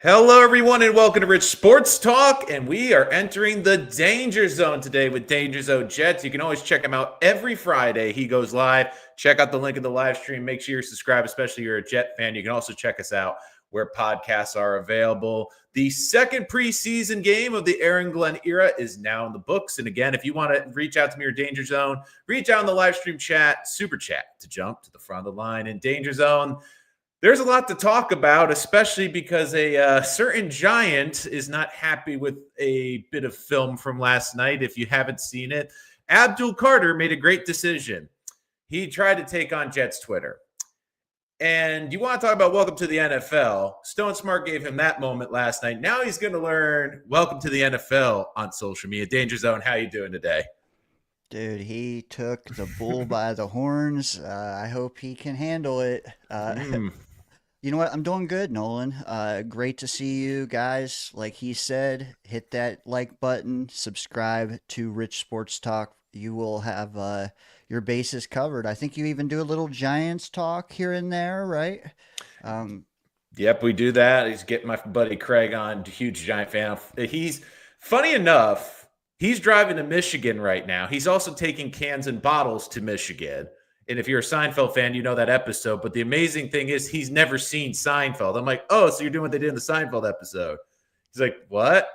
Hello, everyone, and welcome to Rich Sports Talk. And we are entering the Danger Zone today with DayngerZone Jets. You can always check him out every Friday. He goes live. Check out the link in the live stream. Make sure you're subscribed, especially if you're a Jet fan. You can also check us out where podcasts are available. The second preseason game of the Aaron Glenn era is now in the books. And again, if you want to reach out to me or Danger Zone, reach out in the live stream chat, super chat to jump to the front of the line. In Danger Zone, there's a lot to talk about, especially because a certain giant is not happy with a bit of film from last night. If you haven't seen it, Abdul Carter made a great decision. He tried to take on Jets Twitter. And you want to talk about welcome to the NFL. Stone Smart gave him that moment last night. Now he's going to learn welcome to the NFL on social media. Danger Zone, how you doing today? Dude, he took the bull by the horns. I hope he can handle it. Mm. You know what? I'm doing good, Nolan. Great to see you guys. Like he said, hit that like button, subscribe to Rich Sports Talk. You will have your bases covered. I think you even do a little Giants talk here and there, right? Um, Yep, we do that. He's getting my buddy Craig on, huge Giant fan. He's funny enough, he's driving to Michigan right now. He's also taking cans and bottles to Michigan. And if you're a Seinfeld fan, you know that episode. But the amazing thing is he's never seen Seinfeld. I'm like, oh, so you're doing what they did in the Seinfeld episode. He's like, what?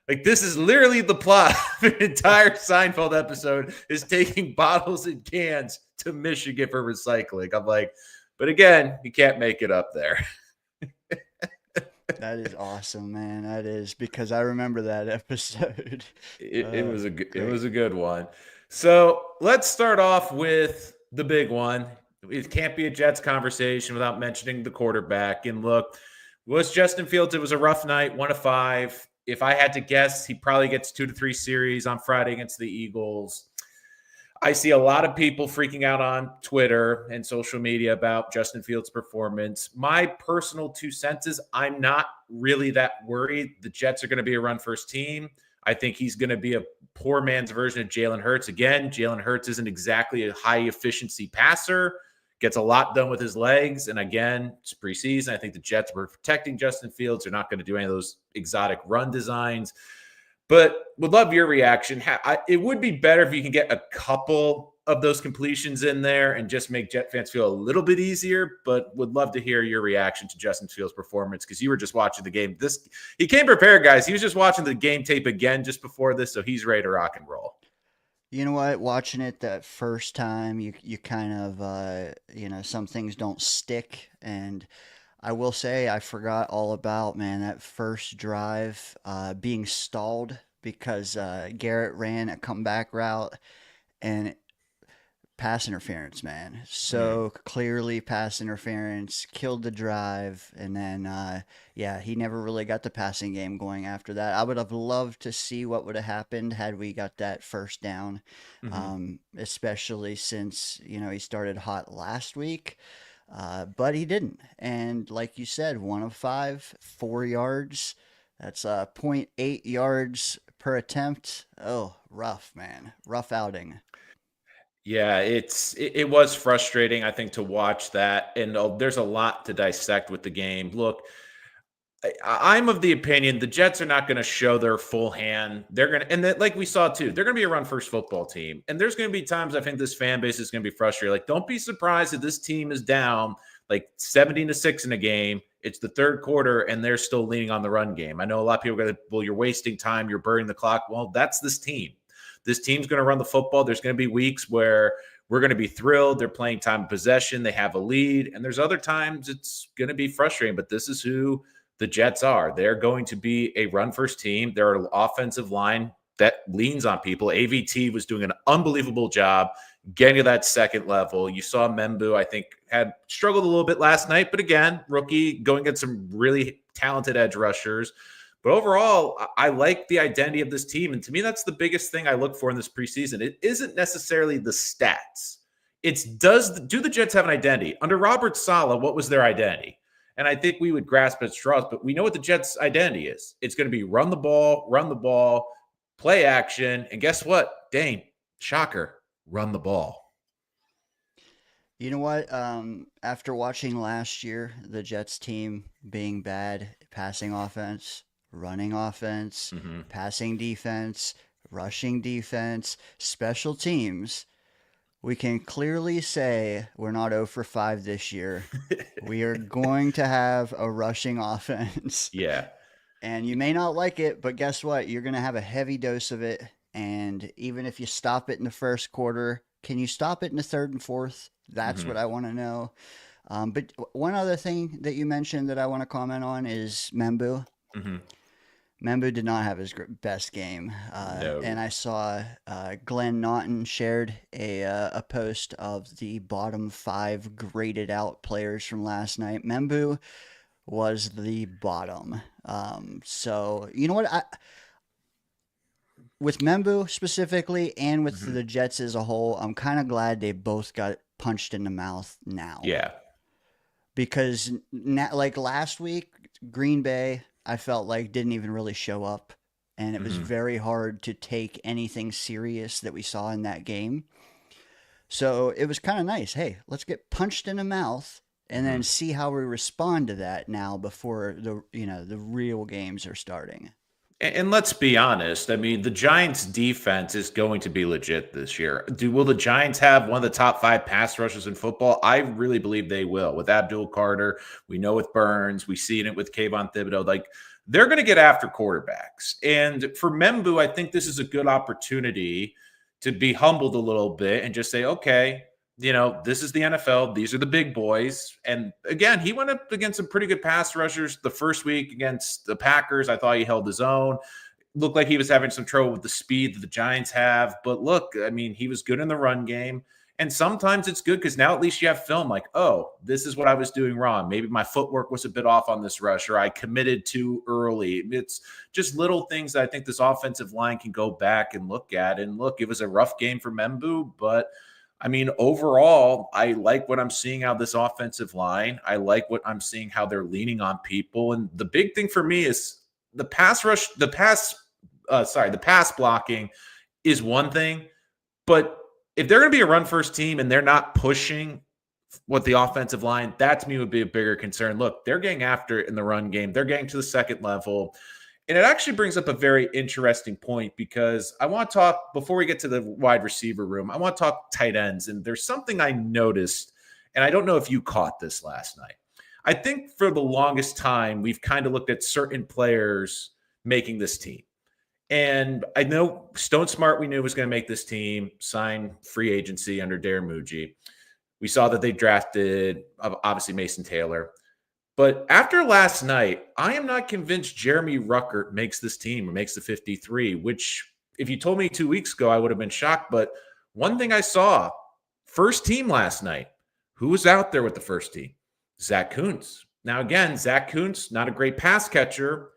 Like, this is literally the plot of an entire Seinfeld episode is taking bottles and cans to Michigan for recycling. I'm like, but again, you can't make it up there. that is awesome, man. That is because I remember that episode. It was it Great. was a good one. So let's start off with the big one. It can't be a Jets conversation without mentioning the quarterback. And look, was Justin Fields? It was a rough night, 1-5. If I had to guess, he probably gets 2 to 3 series on Friday against the Eagles. I see a lot of people freaking out on Twitter and social media about Justin Fields' performance. My personal 2 cents is I'm not really that worried. The Jets are going to be a run-first team. I think he's going to be a poor man's version of Jalen Hurts. Again, Jalen Hurts isn't exactly a high-efficiency passer, gets a lot done with his legs. And again, it's preseason. I think the Jets were protecting Justin Fields. They're not going to do any of those exotic run designs. But would love your reaction. It would be better if you can get a couple of those completions in there and just make Jet fans feel a little bit easier. But would love to hear your reaction to Justin Fields' performance because you were just watching the game. He came prepared, guys. He was just watching the game tape again just before this, so he's ready to rock and roll. You know what? Watching it that first time, you kind of some things don't stick, and I will say I forgot all about, man, that first drive being stalled because Garrett ran a comeback route and pass interference, man. Mm. So clearly pass interference killed the drive, and then yeah, he never really got the passing game going after that. I would have loved to see what would have happened had we got that first down, Mm-hmm. especially since he started hot last week. But he didn't. And like you said, 1 of 5, 4 yards. That's zero point 0.8 yards per attempt. Oh, rough, man. Rough outing. Yeah, it was frustrating, I think, to watch that. And there's a lot to dissect with the game. Look, I'm of the opinion the Jets are not going to show their full hand. They're going to, and that, like we saw too, they're going to be a run first football team. And there's going to be times I think this fan base is going to be frustrated. Like, don't be surprised if this team is down like 17-6 in a game. It's the third quarter and they're still leaning on the run game. I know a lot of people are going to, well, you're wasting time, you're burning the clock. Well, that's this team. This team's going to run the football. There's going to be weeks where we're going to be thrilled. They're playing time of possession. They have a lead. And there's other times it's going to be frustrating, but this is who the Jets are. They're going to be a run first team. They're an offensive line that leans on people. AVT was doing an unbelievable job getting to that second level. You saw Membu, I think, had struggled a little bit last night, but again, rookie going against some really talented edge rushers. But overall, I like the identity of this team. And to me, that's the biggest thing I look for in this preseason. It isn't necessarily the stats. It's do the Jets have an identity? Under Robert Saleh, what was their identity? And I think we would grasp at straws, but we know what the Jets' identity is. It's going to be run the ball, play action. And guess what? Dane, shocker, run the ball. You know what? After watching last year, the Jets team being bad, passing offense, running offense, Hmm. passing defense, rushing defense, special teams, we can clearly say we're not 0 for 5 this year. We are going to have a rushing offense. Yeah. And you may not like it, but guess what? You're going to have a heavy dose of it. And even if you stop it in the first quarter, can you stop it in the third and fourth? That's Hmm. what I want to know. But one other thing that you mentioned that I want to comment on is Membu. Hmm. Membu did not have his best game. And No. I saw Glenn Naughton shared a post of the bottom five graded out players from last night. Membu was the bottom. So, you know what? With Membu specifically and with Hmm. the Jets as a whole, I'm kind of glad they both got punched in the mouth now. Yeah. Because, like last week, Green Bay, I felt like didn't even really show up. And it was Hmm. very hard to take anything serious that we saw in that game. So it was kind of nice. Hey, let's get punched in the mouth and Hmm. then see how we respond to that now before the real games are starting. And let's be honest. I mean, the Giants' defense is going to be legit this year. Will the Giants have one of the top five pass rushers in football? I really believe they will. With Abdul Carter, we know with Burns, we see it with Kayvon Thibodeau. Like they're going to get after quarterbacks. And for Membu, I think this is a good opportunity to be humbled a little bit and just say, okay, this is the NFL. These are the big boys. And again, he went up against some pretty good pass rushers the first week against the Packers. I thought he held his own. Looked like he was having some trouble with the speed that the Giants have. But look, I mean, he was good in the run game. And sometimes it's good because now at least you have film like, oh, this is what I was doing wrong. Maybe my footwork was a bit off on this rush or I committed too early. It's just little things that I think this offensive line can go back and look at. And look, it was a rough game for Membu, but I mean, overall, I like what I'm seeing out of this offensive line. I like what I'm seeing how they're leaning on people. And the big thing for me is the pass rush, the pass blocking is one thing. But if they're going to be a run first team and they're not pushing what the offensive line, that to me would be a bigger concern. Look, they're getting after it in the run game, they're getting to the second level. And it actually brings up a very interesting point because I want to talk before we get to the wide receiver room. I want to talk tight ends. And there's something I noticed, and I don't know if you caught this last night. I think for the longest time, we've kind of looked at certain players making this team. And I know Stone Smart, we knew was going to make this team, sign free agency under Darren Muji. We saw that they drafted, obviously, Mason Taylor. But after last night, I am not convinced Jeremy Ruckert makes this team or makes the 53, which if you told me 2 weeks ago, I would have been shocked. But one thing I saw, first team last night, who was out there with the first team? Zach Kuntz. Now, again, Zach Kuntz, not a great pass catcher,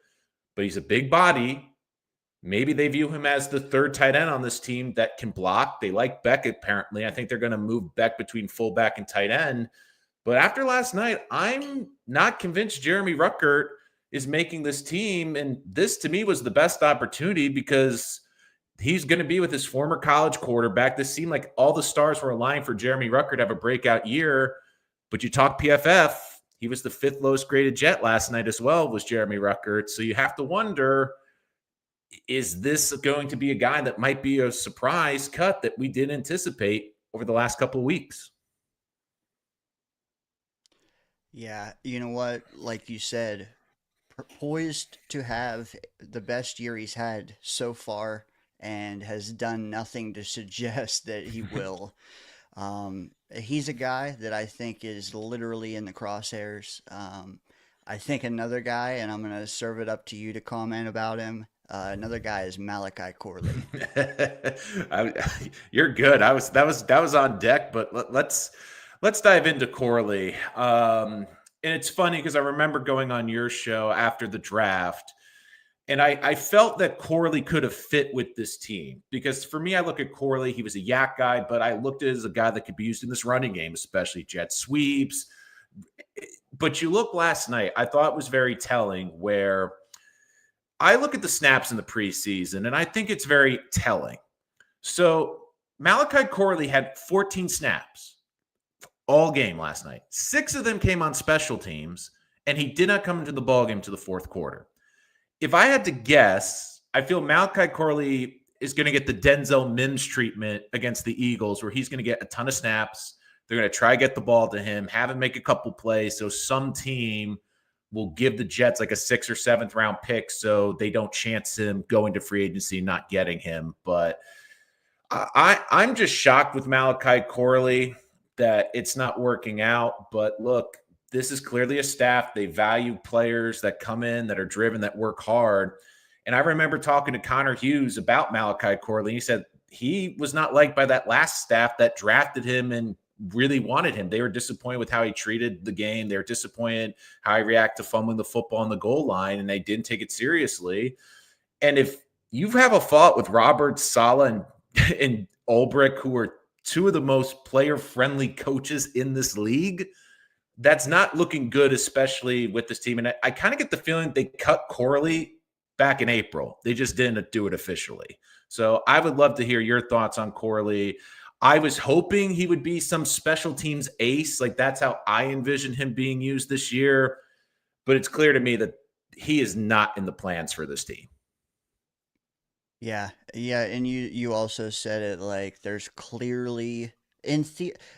but he's a big body. Maybe they view him as the third tight end on this team that can block. They like Beck, apparently. I think they're going to move Beck between fullback and tight end. But after last night, I'm not convinced Jeremy Ruckert is making this team. And this, to me, was the best opportunity because he's going to be with his former college quarterback. This seemed like all the stars were aligned for Jeremy Ruckert to have a breakout year. But you talk PFF, he was the fifth lowest graded Jet last night as well, was Jeremy Ruckert. So you have to wonder, is this going to be a guy that might be a surprise cut that we didn't anticipate over the last couple of weeks? Yeah, you know what? Like you said, poised to have the best year he's had so far and has done nothing to suggest that he will. He's a guy that I think is literally in the crosshairs. I think another guy, and I'm going to serve it up to you to comment about him. Another guy is Malachi Corley. I, you're good. That was on deck, but let's dive into Corley. And it's funny because I remember going on your show after the draft, and I felt that Corley could have fit with this team because for me, I look at Corley. He was a yak guy, but I looked at it as a guy that could be used in this running game, especially jet sweeps. But you look last night, I thought it was very telling where I look at the snaps in the preseason, and I think it's very telling. So Malachi Corley had 14 snaps. all game last night. 6 of them came on special teams, and he did not come into the ballgame to the fourth quarter. If I had to guess, I feel Malachi Corley is going to get the Denzel Mims treatment against the Eagles, where he's going to get a ton of snaps. They're going to try to get the ball to him, have him make a couple plays, so some team will give the Jets like a 6th or 7th round pick so they don't chance him going to free agency, not getting him. But I'm just shocked with Malachi Corley that it's not working out. But look, this is clearly a staff. They value players that come in, that are driven, that work hard. And I remember talking to Connor Hughes about Malachi Corley. He said he was not liked by that last staff that drafted him and really wanted him. They were disappointed with how he treated the game. They were disappointed how he reacted to fumbling the football on the goal line, and they didn't take it seriously. And if you have a fault with Roberts, Saleh, and Ulbrich, who are two of the most player-friendly coaches in this league, that's not looking good, especially with this team. And I kind of get the feeling they cut Corley back in April. They just didn't do it officially. So I would love to hear your thoughts on Corley. I was hoping he would be some special teams ace. Like, that's how I envision him being used this year. But it's clear to me that he is not in the plans for this team. Yeah, yeah, and you also said it, like there's clearly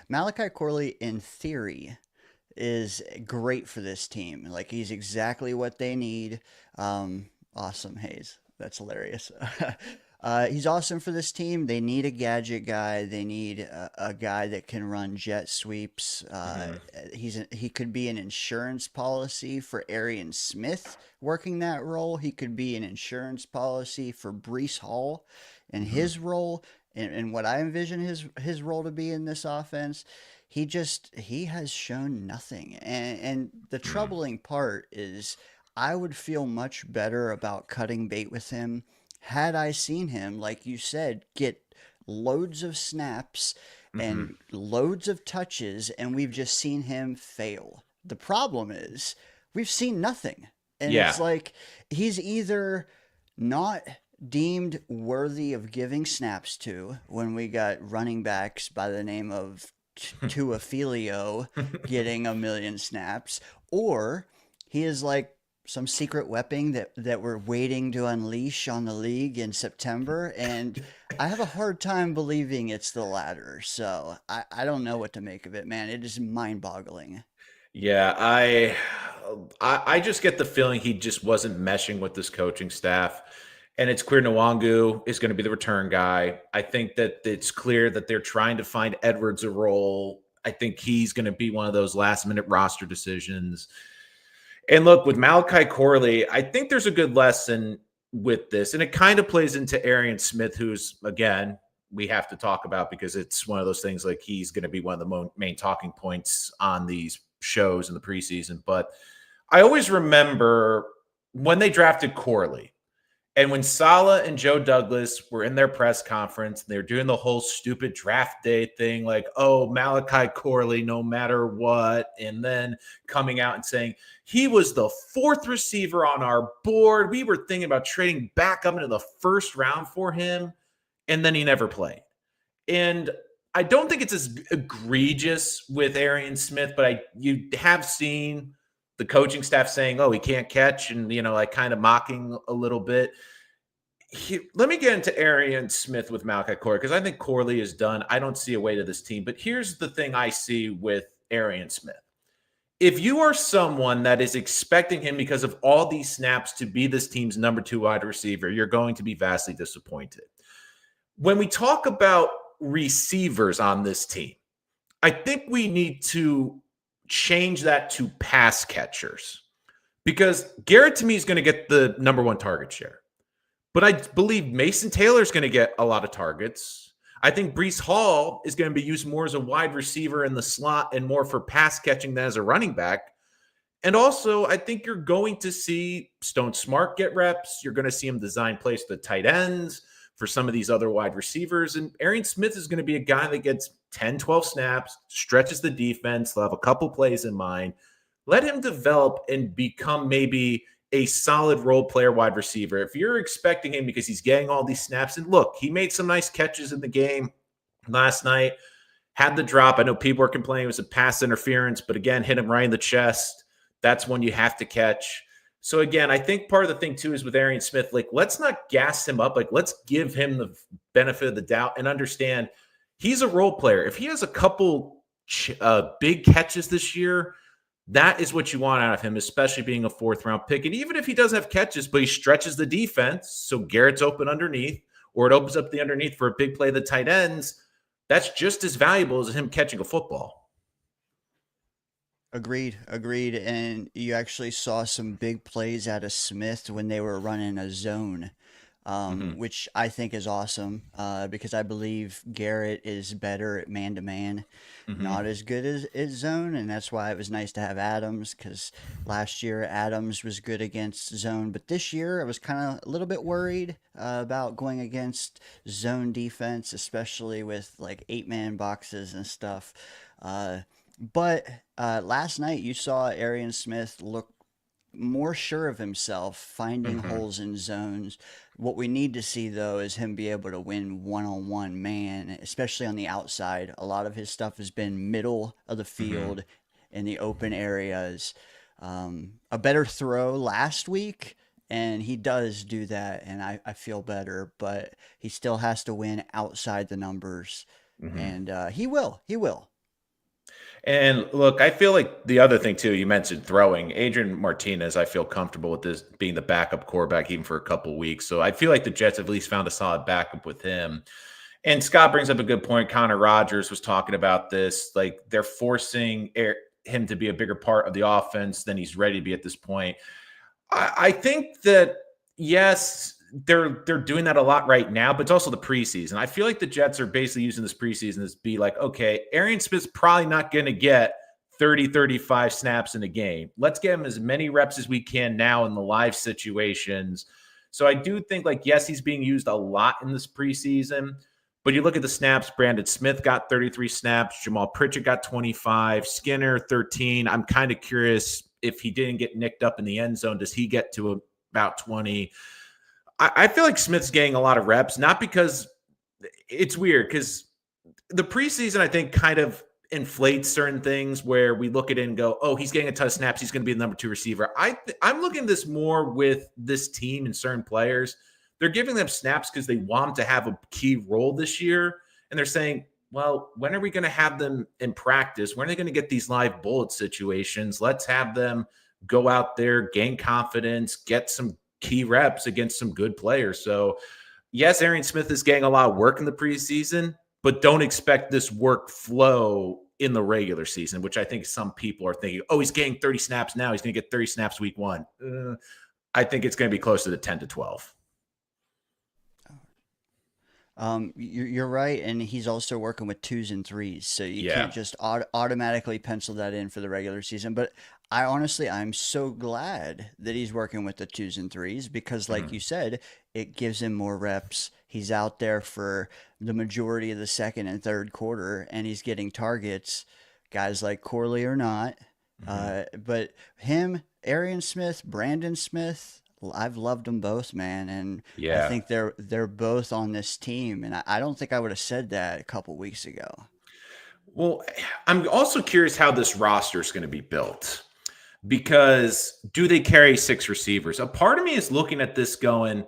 Malachi Corley in theory is great for this team. Like he's exactly what they need. Awesome, Hayes. That's hilarious. He's awesome for this team. They need a gadget guy. They need a guy that can run jet sweeps. Mm-hmm. He could be an insurance policy for Arian Smith working that role. He could be an insurance policy for Brees Hall and Mm-hmm. his role. And what I envision his role to be in this offense, he has shown nothing. And the troubling part is I would feel much better about cutting bait with him had I seen him, like you said, get loads of snaps Mm-hmm. and loads of touches, and we've just seen him fail. The problem is we've seen nothing. And Yeah. it's like he's either not deemed worthy of giving snaps to when we got running backs by the name of Tuafilio getting a million snaps, or he is like some secret weapon that we're waiting to unleash on the league in September. And I have a hard time believing it's the latter. So I don't know what to make of it, man. It is mind boggling. Yeah, I just get the feeling he just wasn't meshing with this coaching staff. And it's clear Nwangu is going to be the return guy. I think that it's clear that they're trying to find Edwards a role. I think he's going to be one of those last minute roster decisions. And look, with Malachi Corley, I think there's a good lesson with this. And it kind of plays into Arian Smith, who's, again, we have to talk about because it's one of those things like he's going to be one of the main talking points on these shows in the preseason. But I always remember when they drafted Corley, and when Saleh and Joe Douglas were in their press conference, they're doing the whole stupid draft day thing, like, oh, Malachi Corley, no matter what. And then coming out and saying, he was the 4th receiver on our board. We were thinking about trading back up into the 1st round for him. And then he never played. And I don't think it's as egregious with Arian Smith, but you have seen the coaching staff saying, oh, he can't catch, and, like kind of mocking a little bit. Let me get into Arian Smith with Malachi Corley, because I think Corley is done. I don't see a way to this team. But here's the thing I see with Arian Smith. If you are someone that is expecting him because of all these snaps to be this team's number 2 wide receiver, you're going to be vastly disappointed. When we talk about receivers on this team, I think we need to change that to pass catchers, because Garrett to me is going to get the number 1 target share. But I believe Mason Taylor is going to get a lot of targets. I think Brees Hall is going to be used more as a wide receiver in the slot and more for pass catching than as a running back. And also, I think you're going to see Stone Smart get reps. You're going to see him design plays for the tight ends, for some of these other wide receivers. And Arian Smith is going to be a guy that gets 10, 12 snaps, stretches the defense. They'll have a couple plays in mind. Let him develop and become maybe a solid role player wide receiver. If you're expecting him because he's getting all these snaps, and look, he made some nice catches in the game last night. Had the drop. I know people are complaining it was a pass interference, but again, hit him right in the chest. That's one you have to catch. So again, I think part of the thing too is with Arian Smith, like let's not gas him up. Like let's give him the benefit of the doubt and understand he's a role player. If he has a couple big catches this year, that is what you want out of him, especially being a fourth round pick. And even if he doesn't have catches, but he stretches the defense, so Garrett's open underneath, or it opens up the underneath for a big play of the tight ends, that's just as valuable as him catching a football. Agreed, agreed. And you actually saw some big plays out of Smith when they were running a zone, Mm-hmm. which I think is awesome because I believe Garrett is better at man to man, Mm-hmm. not as good as zone. And that's why it was nice to have Adams because last year Adams was good against zone. But this year I was kind of a little bit worried about going against zone defense, especially with like 8-man boxes and stuff. Uh, but last night you saw Arian Smith look more sure of himself, finding Mm-hmm. holes in zones. What we need to see though is him be able to win one-on-one man, especially on the outside. A lot of his stuff has been middle of the Mm-hmm. field in the open areas. A better throw last week, and he does do that, and I feel better, but he still has to win outside the numbers, Mm-hmm. and he will. He will. And look, I feel like the other thing too, you mentioned throwing. Adrian Martinez, I feel comfortable with this being the backup quarterback even for a couple weeks. So I feel like the Jets have at least found a solid backup with him. And Scott brings up a good point. Connor Rogers was talking about this. Like they're forcing him to be a bigger part of the offense than he's ready to be at this point. I think that yes, they're doing that a lot right now, but it's also the preseason. I feel like the Jets are basically using this preseason as be like, okay, Arian Smith's probably not going to get 30, 35 snaps in a game. Let's get him as many reps as we can now in the live situations. So I do think like, yes, he's being used a lot in this preseason, but you look at the snaps, Brandon Smith got 33 snaps, Jamal Pritchett got 25, Skinner 13. I'm kind of curious if he didn't get nicked up in the end zone, does he get to about 20? I feel like Smith's getting a lot of reps, not because it's weird, because the preseason, I think, kind of inflates certain things where we look at it and go, oh, he's getting a ton of snaps. He's going to be the number 2 receiver. I'm looking at this more with this team and certain players. They're giving them snaps because they want them to have a key role this year. And they're saying, well, when are we going to have them in practice? When are they going to get these live bullet situations? Let's have them go out there, gain confidence, get some key reps against some good players. So, yes, Arian Smith is getting a lot of work in the preseason, but don't expect this workflow in the regular season, which I think some people are thinking, oh, he's getting 30 snaps now. He's going to get 30 snaps week one. I think it's going to be closer to 10 to 12. You're right, and he's also working with twos and threes, so you Yeah. can't just automatically pencil that in for the regular season. But I'm so glad that he's working with the twos and threes because, like Mhm. you said, it gives him more reps. He's out there for the majority of the second and third quarter, and he's getting targets, guys like Corley or not. Mhm. But him, Arian Smith, Brandon Smith, I've loved them both, man, and I Yeah. think they're both on this team, and I don't think I would have said that a couple weeks ago. Well, I'm also curious how this roster is going to be built because do they carry 6 receivers? A part of me is looking at this going,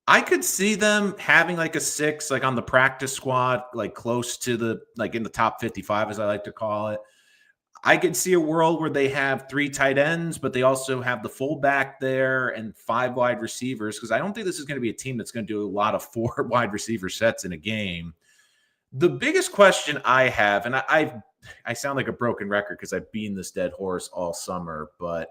I could see them having like a 6, like on the practice squad, like close to the, like in the top 55, as I like to call it. I could see a world where they have 3 tight ends, but they also have the fullback there and 5 wide receivers because I don't think this is going to be a team that's going to do a lot of 4 wide receiver sets in a game. The biggest question I have, and I sound like a broken record because I've beaten this dead horse all summer, but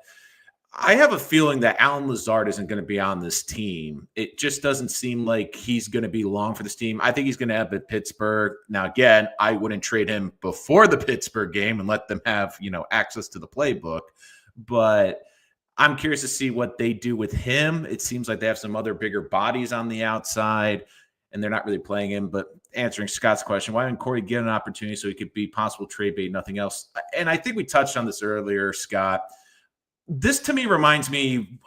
I have a feeling that Alan Lazard isn't going to be on this team. It just doesn't seem like he's going to be long for this team. I think he's going to have at Pittsburgh. Now, again, I wouldn't trade him before the Pittsburgh game and let them have, access to the playbook. But I'm curious to see what they do with him. It seems like they have some other bigger bodies on the outside, and they're not really playing him. But answering Scott's question, why didn't Corey get an opportunity so he could be possible trade bait, nothing else? And I think we touched on this earlier, Scott. This to me reminds me,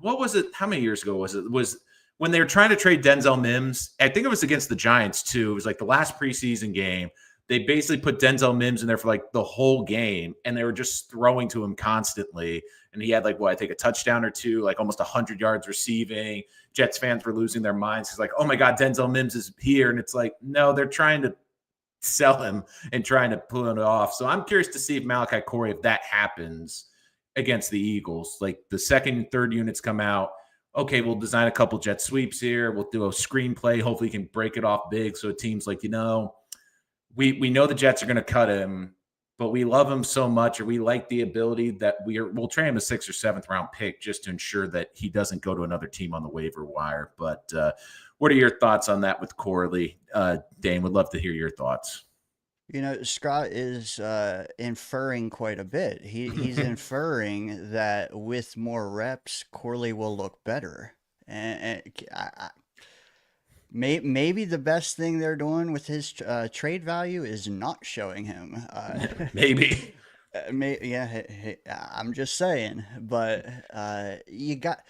what was it? How many years ago was it? Was when they were trying to trade Denzel Mims? I think it was against the Giants too. It was like the last preseason game. They basically put Denzel Mims in there for like the whole game, and they were just throwing to him constantly. And he had like what I think a touchdown or two, like almost 100 yards receiving. Jets fans were losing their minds. It's like, oh my God, Denzel Mims is here, and it's like, no, they're trying to sell him and trying to pull it off. So I'm curious to see if Malachi Corey, if that happens against the Eagles, like the second and third units come out. Okay, we'll design a couple jet sweeps here. We'll do a screenplay. Hopefully, he can break it off big. So a team's like, we know the Jets are going to cut him, but we love him so much, or we like the ability that we'll trade him a 6th or 7th round pick just to ensure that he doesn't go to another team on the waiver wire. But what are your thoughts on that with Corley? Dane, would love to hear your thoughts. Scott is inferring quite a bit. He's inferring that with more reps, Corley will look better. And maybe the best thing they're doing with his trade value is not showing him. Maybe. I'm just saying. But you got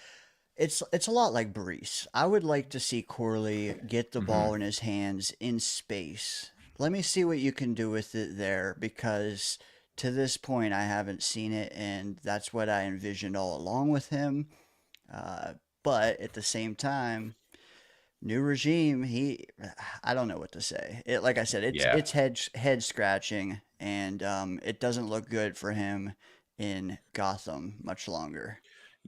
it's a lot like Brees. I would like to see Corley get the ball in his hands in space. Let me see what you can do with it there, because to this point I haven't seen it, and that's what I envisioned all along with him. But at the same time, new regime, I don't know what to say. Like I said, Yeah. it's head scratching, and it doesn't look good for him in Gotham much longer.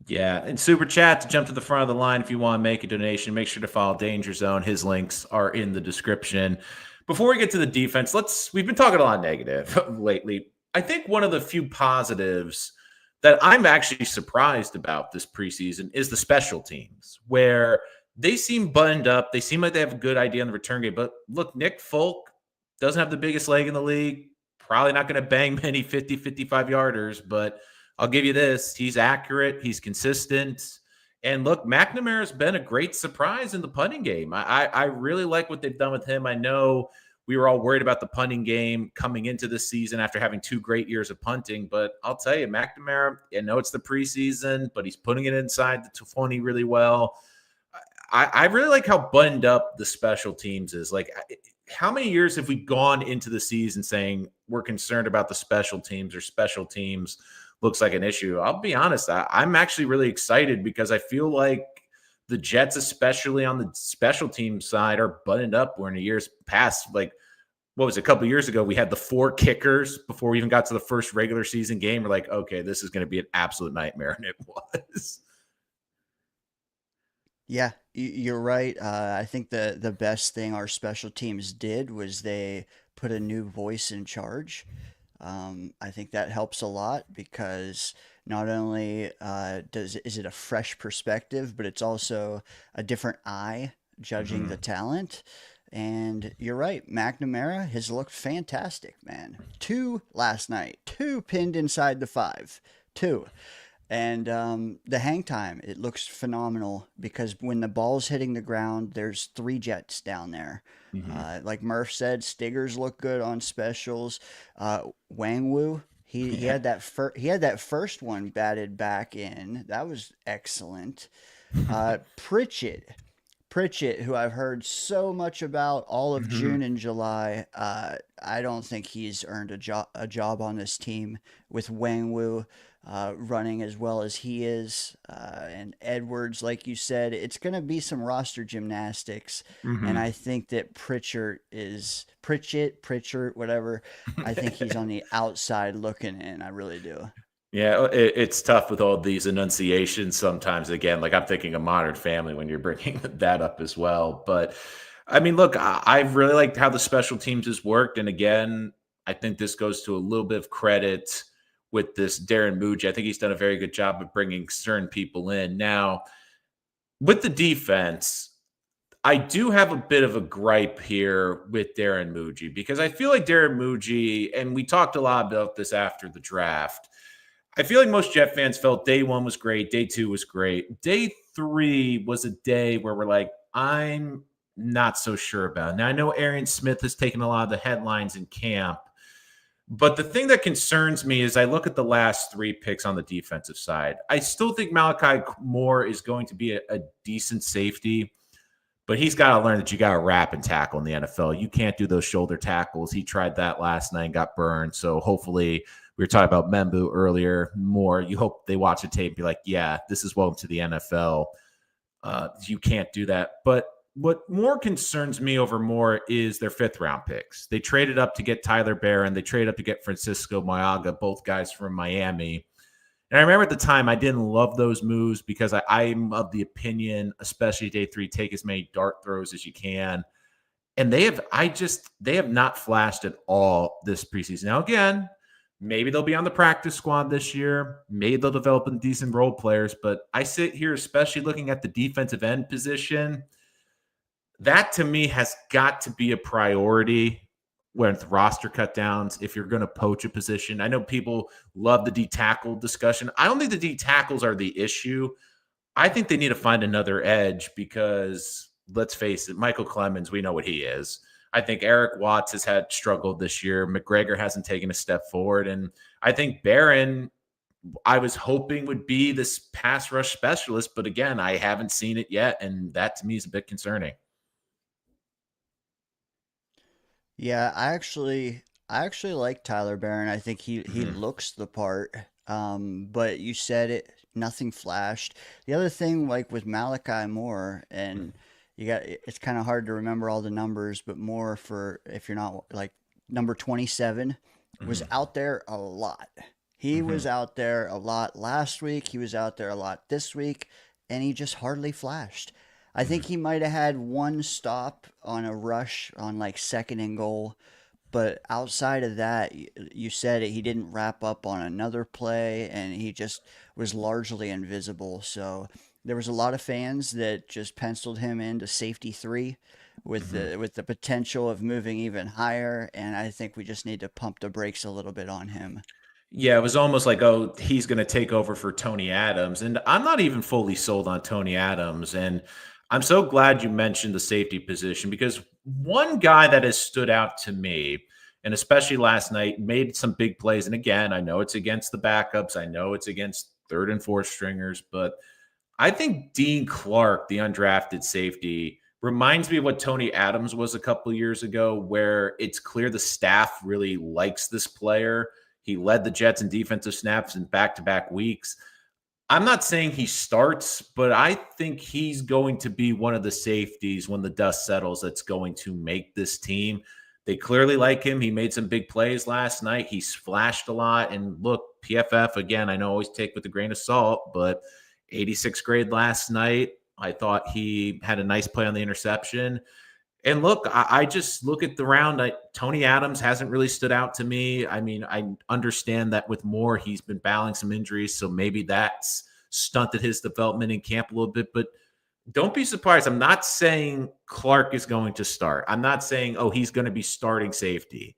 Yeah, and super chat to jump to the front of the line if you want to make a donation. Make sure to follow Danger Zone. His links are in the description. Before we get to the defense, we've been talking a lot of negative lately. I think one of the few positives that I'm actually surprised about this preseason is the special teams, where they seem buttoned up. They seem like they have a good idea on the return game. But look, Nick Folk doesn't have the biggest leg in the league. Probably not going to bang many 50, 55 yarders, but I'll give you this. He's accurate. He's consistent. And look, McNamara's been a great surprise in the punting game. I really like what they've done with him. I know we were all worried about the punting game coming into this season after having 2 great years of punting. But I'll tell you, McNamara, I know it's the preseason, but he's putting it inside the 20 really well. I really like how buttoned up the special teams is. Like, how many years have we gone into the season saying we're concerned about the special teams, or special teams looks like an issue? I'll be honest, I'm actually really excited, because I feel like the Jets, especially on the special team side, are buttoned up. Where in the years past, like, what was it, a couple of years ago, we had the 4 kickers before we even got to the first regular season game. We're like, okay, this is going to be an absolute nightmare, and it was. Yeah, you're right. I think the best thing our special teams did was they put a new voice in charge. I think that helps a lot, because not only is it a fresh perspective, but it's also a different eye judging the talent. And you're right, McNamara has looked fantastic, man. 2 last night, 2 pinned inside the 5, 2. And the hang time, it looks phenomenal, because when the ball's hitting the ground, there's 3 Jets down there. Like Murph said, Stiggers look good on specials. Wangwu, he had that first one batted back in. That was excellent. Pritchett, who I've heard so much about all of June and July, I don't think he's earned a job on this team with Wangwu running as well as he is. And Edwards, like you said, it's going to be some roster gymnastics. And I think that Pritchett, whatever, I think he's on the outside looking in. I really do. Yeah, it's tough with all these enunciations sometimes. Again, like, I'm thinking of Modern Family when you're bringing that up as well. But I mean, look, I've really liked how the special teams has worked. And again, I think this goes to a little bit of credit with this Darren Muji. I think he's done a very good job of bringing certain people in. Now, with the defense, I do have a bit of a gripe here with Darren Muji, because I feel like Darren Muji, and we talked a lot about this after the draft, I feel like most Jet fans felt day 1 was great, day 2 was great. Day 3 was a day where we're like, I'm not so sure about it. Now, I know Arian Smith has taken a lot of the headlines in camp, but the thing that concerns me is I look at the last 3 picks on the defensive side. I still think Malachi Moore is going to be a decent safety, But he's got to learn that you got to wrap and tackle in the NFL. You can't do those shoulder tackles. He tried that last night and got burned. So hopefully, we were talking about Membu earlier more. You hope they watch the tape and be like, yeah, this is welcome to the NFL. You can't do that. But what more concerns me over more is their 5th-round picks. They traded up to get Tyler Barron. They traded up to get Francisco Mayaga, both guys from Miami. And I remember at the time, I didn't love those moves because I'm of the opinion, especially day 3, take as many dart throws as you can. And they have not flashed at all this preseason. Now, again, maybe they'll be on the practice squad this year. Maybe they'll develop into decent role players. But I sit here, especially looking at the defensive end position, that to me has got to be a priority with roster cutdowns if you're going to poach a position. I know people love the D tackle discussion. I don't think the D tackles are the issue. I think they need to find another edge because let's face it, Michael Clemens, we know what he is. I think Eric Watts has had struggled this year. McGregor hasn't taken a step forward. And I think Barron, I was hoping would be this pass rush specialist, but again, I haven't seen it yet. And that to me is a bit concerning. Yeah, I actually like Tyler Barron. I think he Mm-hmm. looks the part. But you said it, nothing flashed. The other thing, like with Malachi Moore, and it's kind of hard to remember all the numbers, but Moore, for if you're not like number 27, was Mm-hmm. out there a lot. He Mm-hmm. was out there a lot last week. He was out there a lot this week, and he just hardly flashed. I Mm-hmm. think he might have had one stop on a rush on like 2nd and goal, but outside of that, you said it, he didn't wrap up on another play, and he just was largely invisible. So there was a lot of fans that just penciled him into safety 3 with Mm-hmm. the potential of moving even higher. And I think we just need to pump the brakes a little bit on him. Yeah, it was almost like, oh, he's going to take over for Tony Adams. And I'm not even fully sold on Tony Adams. And I'm so glad you mentioned the safety position because one guy that has stood out to me, and especially last night, made some big plays. And again, I know it's against the backups, I know it's against 3rd and 4th stringers, but I think Dean Clark, the undrafted safety, reminds me of what Tony Adams was a couple years ago, where it's clear the staff really likes this player. He led the Jets in defensive snaps in back-to-back weeks. I'm not saying he starts, but I think he's going to be one of the safeties when the dust settles that's going to make this team. They clearly like him. He made some big plays last night. He splashed a lot. And look, PFF, again, I know always take with a grain of salt, but 86th grade last night. I thought he had a nice play on the interception. And look, I just look at the round. Tony Adams hasn't really stood out to me. I mean, I understand that with Moore, he's been battling some injuries, so maybe that's stunted his development in camp a little bit. But don't be surprised. I'm not saying Clark is going to start. I'm not saying, oh, he's going to be starting safety.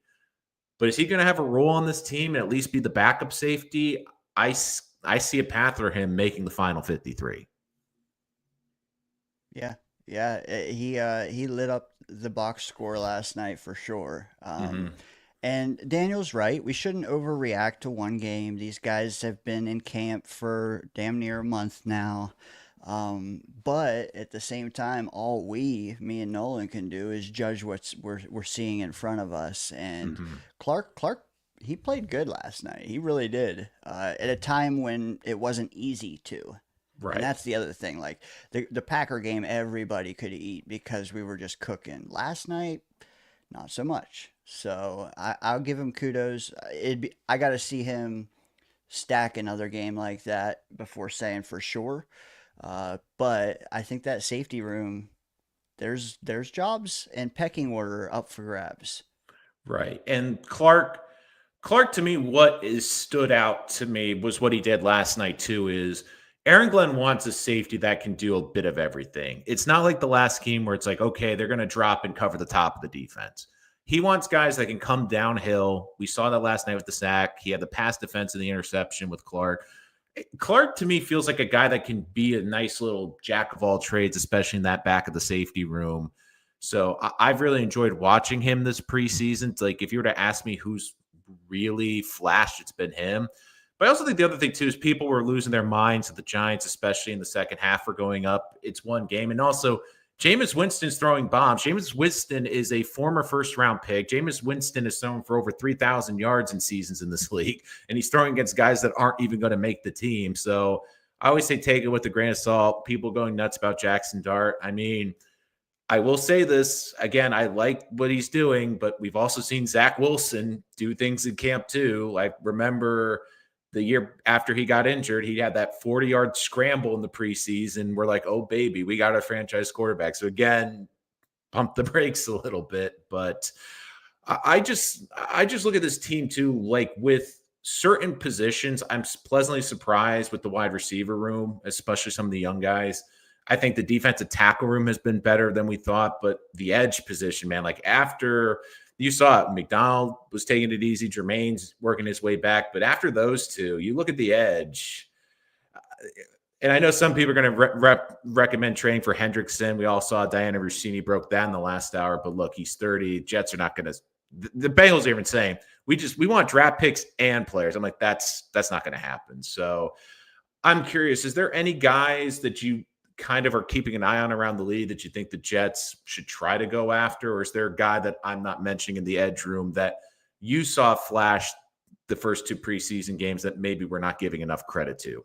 But is he going to have a role on this team and at least be the backup safety? I see a path for him making the final 53. Yeah, yeah, he lit up the box score last night for sure. Mm-hmm. And Daniel's right. We shouldn't overreact to one game. These guys have been in camp for damn near a month now. But at the same time, all me and Nolan can do is judge we're seeing in front of us. And Mm-hmm. Clark, he played good last night. He really did. At a time when it wasn't easy to. And Right. that's the other thing. Like the Packer game, everybody could eat because we were just cooking. Last night, not so much. So I'll give him kudos. I got to see him stack another game like that before saying for sure. But I think that safety room, there's jobs and pecking order up for grabs. Right. And Clark to me, what is stood out to me was what he did last night too. Is Aaron Glenn wants a safety that can do a bit of everything. It's not like the last game where it's like, okay, they're going to drop and cover the top of the defense. He wants guys that can come downhill. We saw that last night with the sack. He had the pass defense and the interception with Clark. Clark to me feels like a guy that can be a nice little jack of all trades, especially in that back of the safety room. So I've really enjoyed watching him this preseason. It's like if you were to ask me who's really flashed, it's been him. But I also think the other thing too is people were losing their minds at the Giants, especially in the second half, for going up. It's one game, and also Jameis Winston's throwing bombs. Jameis Winston is a former first round pick. Jameis Winston is thrown for over 3,000 yards in seasons in this league, and he's throwing against guys that aren't even going to make the team. So I always say take it with a grain of salt. People going nuts about Jackson Dart. I mean, I will say this again. I like what he's doing, but we've also seen Zach Wilson do things in camp too. Like, remember the year after he got injured, he had that 40-yard scramble in the preseason. We're like, oh, baby, we got a franchise quarterback. So, again, pump the brakes a little bit. But I just look at this team too, like with certain positions, I'm pleasantly surprised with the wide receiver room, especially some of the young guys. I think the defensive tackle room has been better than we thought, but the edge position, man, like after you saw it, McDonald was taking it easy, Jermaine's working his way back, but after those two, you look at the edge, and I know some people are going to recommend trading for Hendrickson. We all saw Diana Rossini broke that in the last hour, but look, he's 30. Jets are not going to. The Bengals are even saying we want draft picks and players. I'm like, that's not going to happen. So I'm curious, is there any guys that you kind of are keeping an eye on around the league that you think the Jets should try to go after? Or is there a guy that I'm not mentioning in the edge room that you saw flash the first two preseason games that maybe we're not giving enough credit to?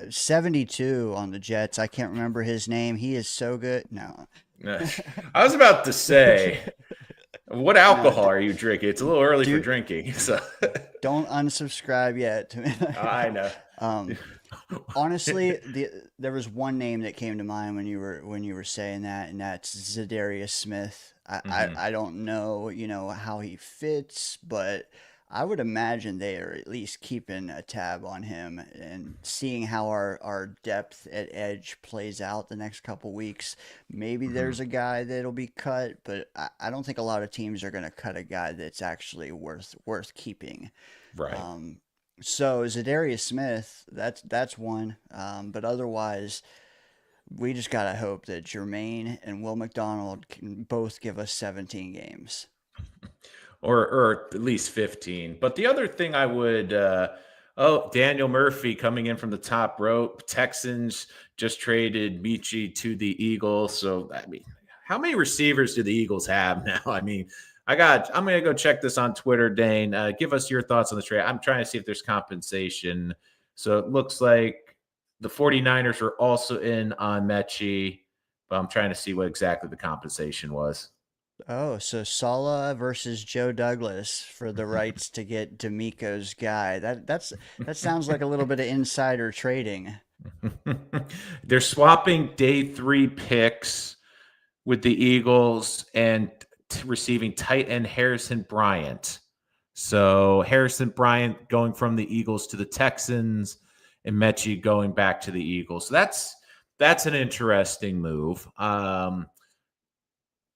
72 on the Jets. I can't remember his name. He is so good. No. I was about to say, what No, alcohol are you drinking? It's a little early for dude, drinking. So don't unsubscribe yet. I know. um, honestly, there was one name that came to mind when you were saying that, and that's Zadarius Smith. Mhm. I don't know, how he fits, but I would imagine they are at least keeping a tab on him and seeing how our depth at edge plays out the next couple weeks. Maybe there's Mhm. a guy that'll be cut, but I don't think a lot of teams are going to cut a guy that's actually worth keeping. Right. Um, so Zadarius Smith, that's one. But otherwise, we just gotta hope that Jermaine and Will McDonald can both give us 17 games. Or at least 15. But the other thing I would Daniel Murphy coming in from the top rope. Texans just traded Michi to the Eagles. So I mean, how many receivers do the Eagles have now? I mean, I'm gonna go check this on Twitter, Dane. Give us your thoughts on the trade. I'm trying to see if there's compensation. So it looks like the 49ers are also in on Mechie, but I'm trying to see what exactly the compensation was. Oh, so Sala versus Joe Douglas for the rights to get D'Amico's guy. That sounds like a little bit of insider trading. They're swapping day three picks with the Eagles and receiving tight end Harrison Bryant. So Harrison Bryant going from the Eagles to the Texans, and Mechie going back to the Eagles. So that's an interesting move.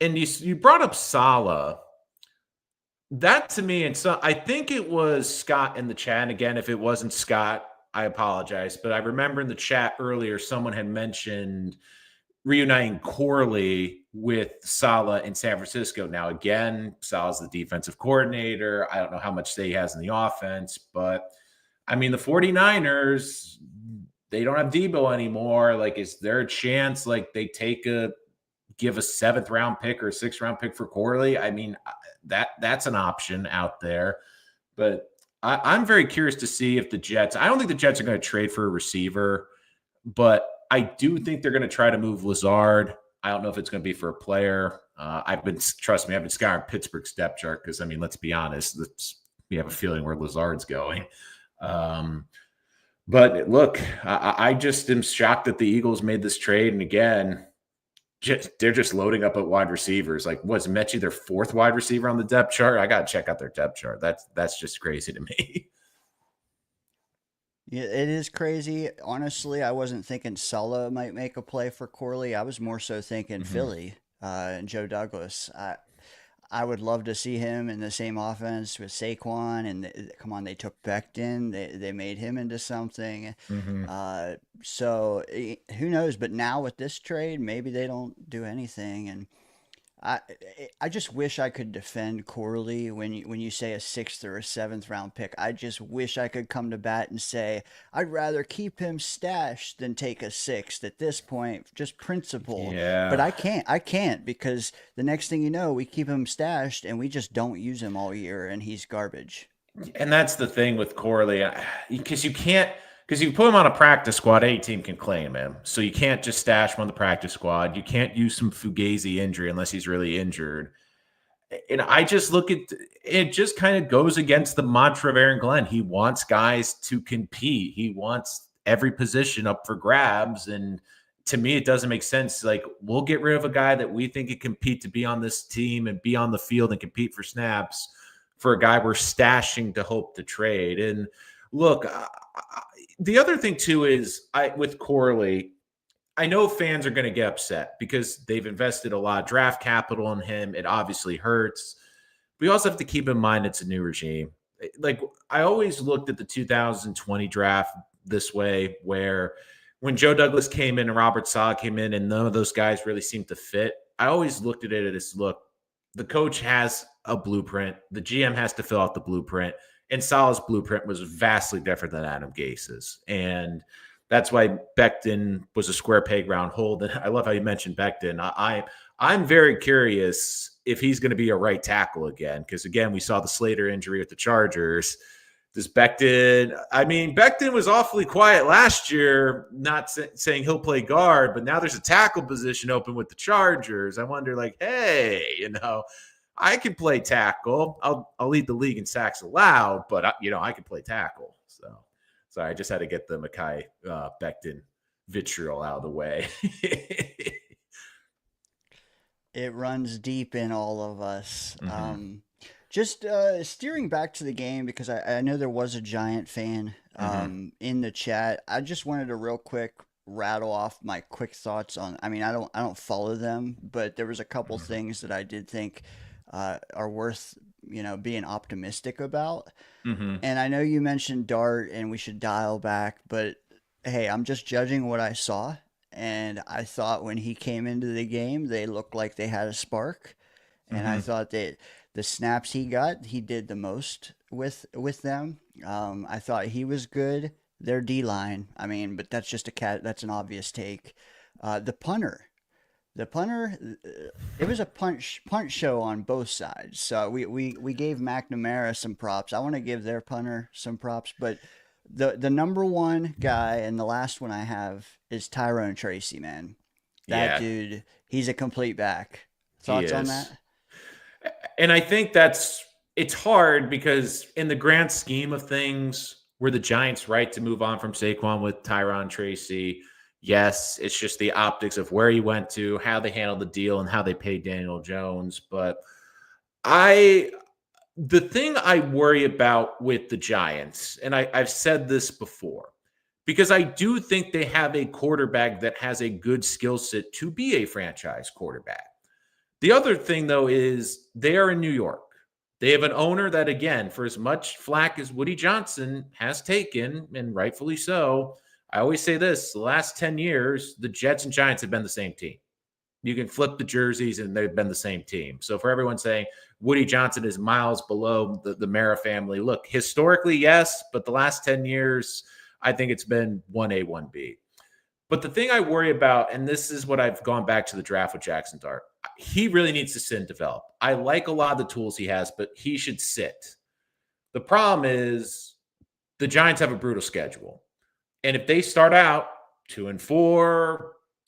And you brought up Sala. That to me, and so I think it was Scott in the chat. And again, if it wasn't Scott, I apologize. But I remember in the chat earlier, someone had mentioned reuniting Corley with Sala in San Francisco. Now, again, Sala's the defensive coordinator. I don't know how much say he has in the offense, but I mean, the 49ers, they don't have Debo anymore. Like, is there a chance like they give a seventh round pick or a sixth round pick for Corley? I mean, that's an option out there. But I'm very curious to see if the Jets. I don't think the Jets are going to trade for a receiver, but I do think they're going to try to move Lazard. I don't know if it's going to be for a player. Trust me, I've been scouring Pittsburgh's depth chart because I mean, let's be honest, we have a feeling where Lazard's going. Um, but look, I just am shocked that the Eagles made this trade, and again, they're just loading up at wide receivers. Like, was Mechie their fourth wide receiver on the depth chart? I got to check out their depth chart. That's just crazy to me. Yeah, it is crazy. Honestly, I wasn't thinking Sulla might make a play for Corley. I was more so thinking Mhm. Philly and Joe Douglas. I would love to see him in the same offense with Saquon. And come on, they took Becton. They made him into something. Mhm. So who knows? But now with this trade, maybe they don't do anything. And I I just wish I could defend Corley when you say a sixth or a seventh round pick. I just wish I could come to bat and say I'd rather keep him stashed than take a sixth at this point, just principle. But Yeah. I can't because the next thing you know, we keep him stashed and we just don't use him all year, and he's garbage. And that's the thing with Corley, because you can't, because you put him on a practice squad, any team can claim him. So you can't just stash him on the practice squad. You can't use some Fugazi injury unless he's really injured. And I just look at it, just kind of goes against the mantra of Aaron Glenn. He wants guys to compete, he wants every position up for grabs. And to me, it doesn't make sense. Like, we'll get rid of a guy that we think can compete to be on this team and be on the field and compete for snaps for a guy we're stashing to hope to trade. And look, the other thing too is with Corley, I know fans are going to get upset because they've invested a lot of draft capital in him. It obviously hurts. We also have to keep in mind it's a new regime. Like, I always looked at the 2020 draft this way, where when Joe Douglas came in and Robert Saleh came in and none of those guys really seemed to fit, I always looked at it as, look, the coach has a blueprint. The GM has to fill out the blueprint. And Saleh's blueprint was vastly different than Adam Gase's. And that's why Becton was a square peg round hole. And I love how you mentioned Becton. I'm very curious if he's going to be a right tackle again, because again, we saw the Slater injury with the Chargers. Does Becton? I mean, Becton was awfully quiet last year, not saying he'll play guard, but now there's a tackle position open with the Chargers. I wonder, like, hey, I can play tackle. I'll lead the league in sacks allowed, but I can play tackle. So, sorry, I just had to get the Mekhi Becton vitriol out of the way. It runs deep in all of us. Mm-hmm. Just steering back to the game because I know there was a Giant fan Mm-hmm. in the chat. I just wanted to real quick rattle off my quick thoughts on. I mean, I don't follow them, but there was a couple things that I did think are worth being optimistic about. Mm-hmm. And I know you mentioned Dart and we should dial back, but hey, I'm just judging what I saw. And I thought when he came into the game, they looked like they had a spark. And I Mm-hmm. thought that the snaps he got, he did the most with them. I thought he was good. Their D line, I mean, but that's just a cat. That's an obvious take. The punter, the punter, it was a punch show on both sides. So we gave McNamara some props. I want to give their punter some props, but the number one guy and the last one I have is Tyrone Tracy. Man, that Yeah, dude, he's a complete back. he Thoughts on is. that? And I think it's hard because in the grand scheme of things, were the Giants right to move on from Saquon with Tyron Tracy? Yes, it's just the optics of where he went to, how they handled the deal, and how they paid Daniel Jones. But I, the thing I worry about with the Giants, and I've said this before, because I do think they have a quarterback that has a good skill set to be a franchise quarterback. The other thing, though, is they are in New York. They have an owner that, again, for as much flack as Woody Johnson has taken, and rightfully so, I always say this: the last 10 years, the Jets and Giants have been the same team. You can flip the jerseys, and they've been the same team. So for everyone saying Woody Johnson is miles below the Mara family, look, historically, yes, but the last 10 years, I think it's been 1A, 1B. But the thing I worry about, and this is what I've gone back to the draft with Jackson Dart, he really needs to sit and develop. I like a lot of the tools he has, but he should sit. The problem is the Giants have a brutal schedule. And if they start out 2-4,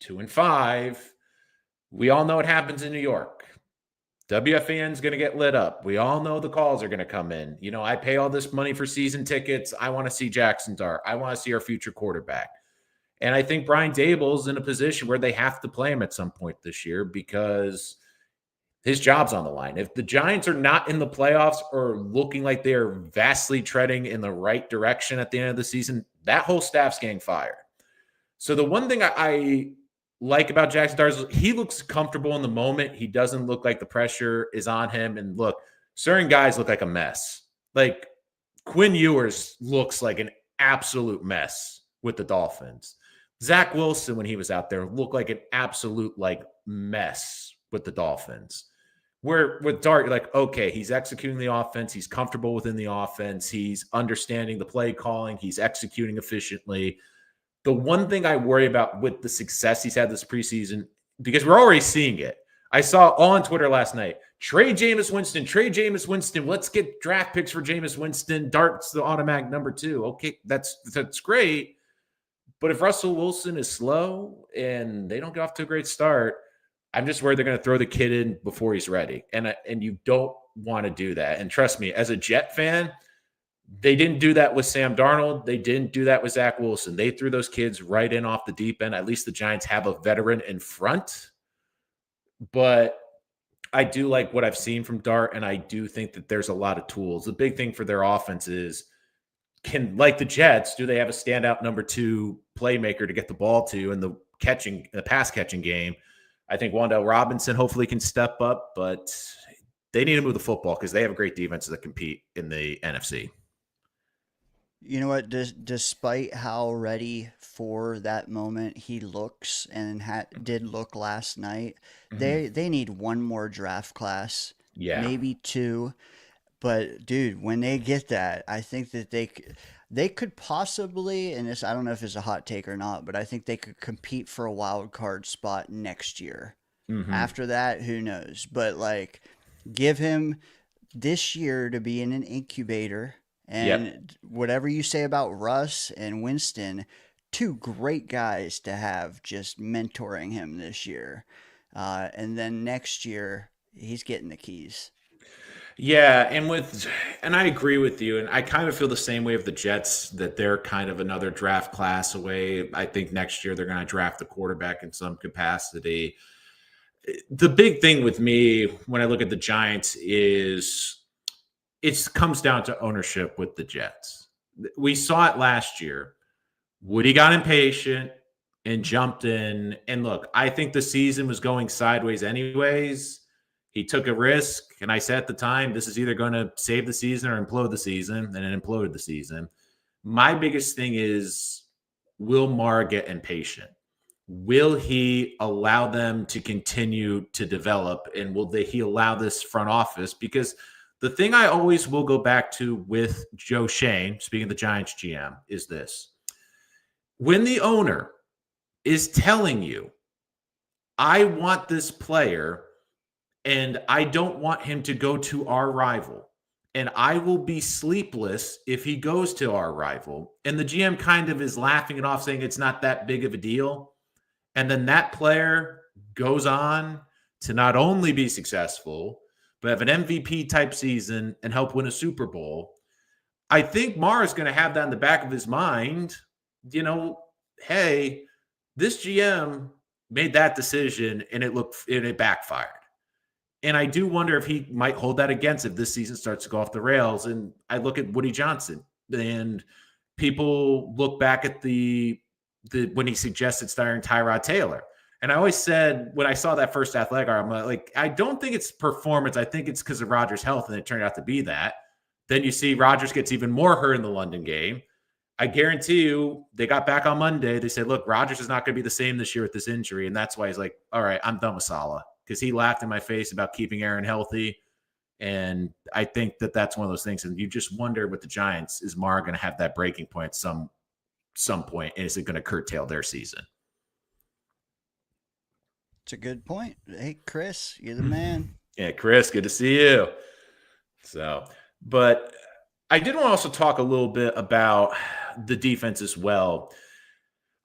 2-5, we all know what happens in New York. WFAN is going to get lit up. We all know the calls are going to come in. I pay all this money for season tickets. I want to see Jackson Dart. I want to see our future quarterback. And I think Brian Dable's in a position where they have to play him at some point this year because his job's on the line. If the Giants are not in the playoffs or looking like they are vastly treading in the right direction at the end of the season, that whole staff's getting fired. So the one thing I like about Jackson Dart is he looks comfortable in the moment. He doesn't look like the pressure is on him. And look, certain guys look like a mess. Like Quinn Ewers looks like an absolute mess with the Dolphins. Zach Wilson, when he was out there, looked like an absolute mess with the Dolphins. Where with Dart, you're like, okay, he's executing the offense. He's comfortable within the offense. He's understanding the play calling. He's executing efficiently. The one thing I worry about with the success he's had this preseason, because we're already seeing it. I saw all on Twitter last night. Trade Jameis Winston. Trade Jameis Winston. Let's get draft picks for Jameis Winston. Dart's the automatic number 2. Okay, that's great. But if Russell Wilson is slow and they don't get off to a great start, I'm just worried they're going to throw the kid in before he's ready. And you don't want to do that. And trust me, as a Jet fan, they didn't do that with Sam Darnold. They didn't do that with Zach Wilson. They threw those kids right in off the deep end. At least the Giants have a veteran in front. But I do like what I've seen from Dart, and I do think that there's a lot of tools. The big thing for their offense is, like the Jets, do they have a standout number 2 playmaker to get the ball to in the pass catching game? I think Wan'Dale Robinson hopefully can step up, but they need to move the football because they have a great defense that compete in the NFC. You know what? Despite how ready for that moment he looks and did look last night, Mm-hmm. they need one more draft class, Yeah. maybe 2. But dude, when they get that, I think that they could possibly, and this I don't know if it's a hot take or not, but I think they could compete for a wild card spot next year. Mm-hmm. After that, who knows? But like, give him this year to be in an incubator. Yep. And whatever you say about Russ and Winston, 2 great guys to have just mentoring him this year. And then next year, he's getting the keys. Yeah, and I agree with you, and I kind of feel the same way of the Jets that they're kind of another draft class away. I think next year they're going to draft the quarterback in some capacity. The big thing with me when I look at the Giants is it comes down to ownership with the Jets. We saw it last year. Woody got impatient and jumped in. And look, I think the season was going sideways anyways. He took a risk. And I said at the time, this is either going to save the season or implode the season. And it imploded the season. My biggest thing is, will Mara get impatient? Will he allow them to continue to develop? And he allow this front office? Because the thing I always will go back to with Joe Shane, speaking of the Giants GM, is this. When the owner is telling you, I want this player and I don't want him to go to our rival, and I will be sleepless if he goes to our rival, and the GM kind of is laughing it off, saying it's not that big of a deal, and then that player goes on to not only be successful, but have an MVP type season and help win a Super Bowl. I think Mara's going to have that in the back of his mind. Hey, this GM made that decision and it backfired. And I do wonder if he might hold that against if this season starts to go off the rails. And I look at Woody Johnson, and people look back at the when he suggested starting Tyrod Taylor. And I always said when I saw that first athletic arm, like, I don't think it's performance. I think it's because of Rodgers' health, and it turned out to be that. Then you see Rodgers gets even more hurt in the London game. I guarantee you they got back on Monday. They said, look, Rodgers is not going to be the same this year with this injury. And that's why he's like, all right, I'm done with Saleh, because he laughed in my face about keeping Aaron healthy. And I think that that's one of those things. And you just wonder with the Giants, is Mara going to have that breaking point at some point? And is it going to curtail their season? It's a good point. Hey, Chris, you're the man. Yeah, Chris, good to see you. So, but I did want to also talk a little bit about the defense as well.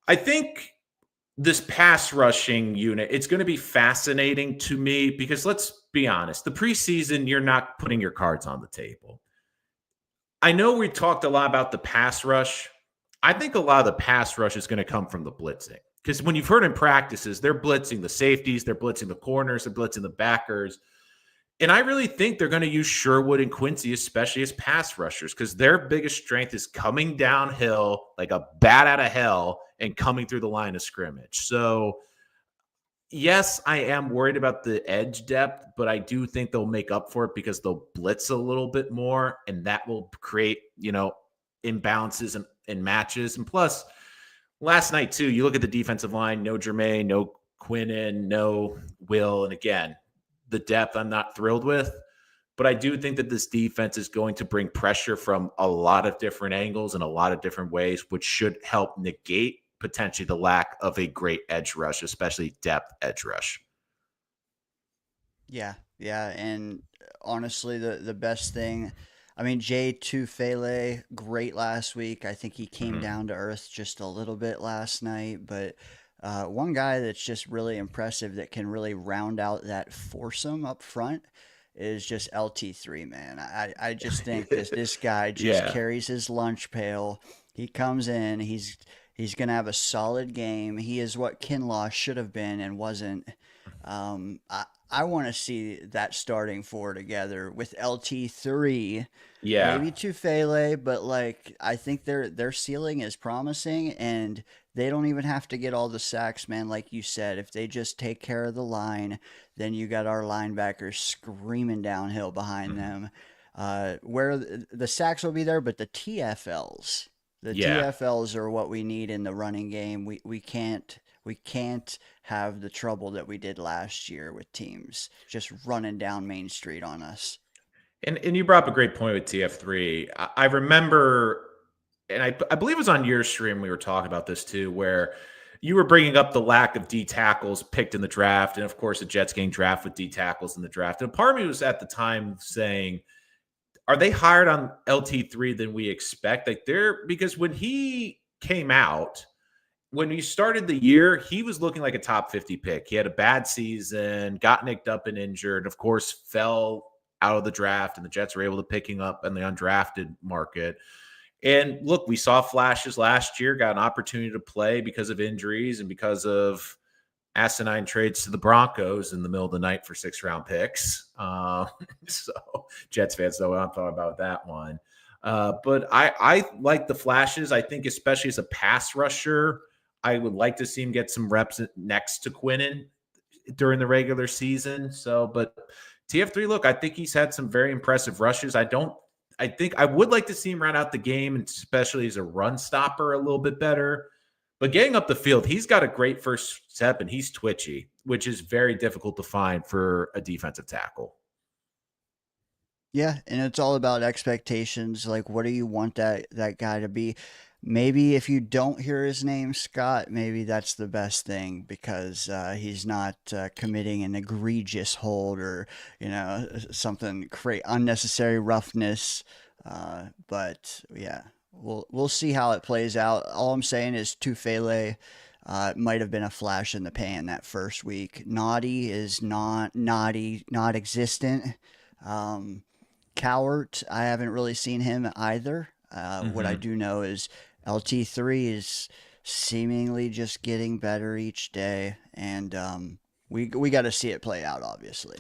I think this pass rushing unit, it's going to be fascinating to me because let's be honest, the preseason, you're not putting your cards on the table. I know we talked a lot about the pass rush. I think a lot of the pass rush is going to come from the blitzing, because when you've heard in practices, they're blitzing the safeties, they're blitzing the corners, they're blitzing the backers. And I really think they're going to use Sherwood and Quincy, especially as pass rushers, because their biggest strength is coming downhill like a bat out of hell and coming through the line of scrimmage. So, yes, I am worried about the edge depth, but I do think they'll make up for it because they'll blitz a little bit more, and that will create, imbalances and matches. And plus, last night, too, you look at the defensive line, no Jermaine, no Quinnen, no Will. And again, the depth I'm not thrilled with. But I do think that this defense is going to bring pressure from a lot of different angles and a lot of different ways, which should help negate potentially the lack of a great edge rush, especially depth edge rush. Yeah, yeah, and honestly, the best thing, I mean, Jay Tufele, great last week. I think he came Mhm. down to earth just a little bit last night, but one guy that's just really impressive that can really round out that foursome up front is just LT3, man. I just think this guy just Yeah. carries his lunch pail. He comes in, he's gonna have a solid game. He is what Kinlaw should have been and wasn't. I want to see that starting four together with LT3, Yeah. maybe Tufele, but like I think their ceiling is promising, and they don't even have to get all the sacks, man. Like you said, if they just take care of the line, then you got our linebackers screaming downhill behind Mhm. them. Where the sacks will be there, but the TFLs, the Yeah. TFLs are what we need in the running game. We can't have the trouble that we did last year with teams just running down Main Street on us. And you brought up a great point with TF3. I remember, and I believe it was on your stream we were talking about this too, where you were bringing up the lack of D tackles picked in the draft, and of course the Jets getting drafted with D tackles in the draft. And part of me was at the time saying, are they higher on LT3 than we expect? Like they're because when he came out, when he started the year, he was looking like a top 50 pick. He had a bad season, got nicked up and injured, of course, fell out of the draft, and the Jets were able to pick him up in the undrafted market. And look, we saw flashes last year, got an opportunity to play because of injuries and because of asinine trades to the Broncos in the middle of the night for 6 round picks. So Jets fans know what I'm talking about that one. But I like the flashes. I think especially as a pass rusher, I would like to see him get some reps next to Quinnen during the regular season. So, but TF3, look, I think he's had some very impressive rushes. I think I would like to see him run out the game, and especially as a run stopper, a little bit better. But getting up the field, he's got a great first step and he's twitchy, which is very difficult to find for a defensive tackle. Yeah, and it's all about expectations. Like, what do you want that guy to be? Maybe if you don't hear his name, Scott, maybe that's the best thing because he's not committing an egregious hold or something unnecessary roughness. But yeah, we'll see how it plays out. All I'm saying is Tufele. Might have been a flash in the pan that first week. Naughty is not naughty, not existent. Um, Cowart, I haven't really seen him either. What I Mm-hmm. do know is LT3 is seemingly just getting better each day, and we got to see it play out, obviously.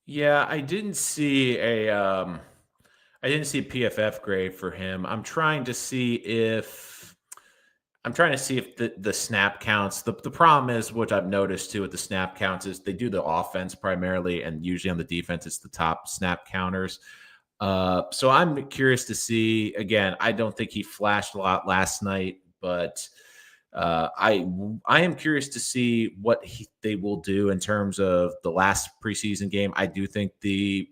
Yeah, I didn't see a PFF grade for him. I'm trying to see if the snap counts. The problem is, what I've noticed too with the snap counts is they do the offense primarily, and usually on the defense, it's the top snap counters. So I'm curious to see. Again, I don't think he flashed a lot last night, but I am curious to see what they will do in terms of the last preseason game. I do think the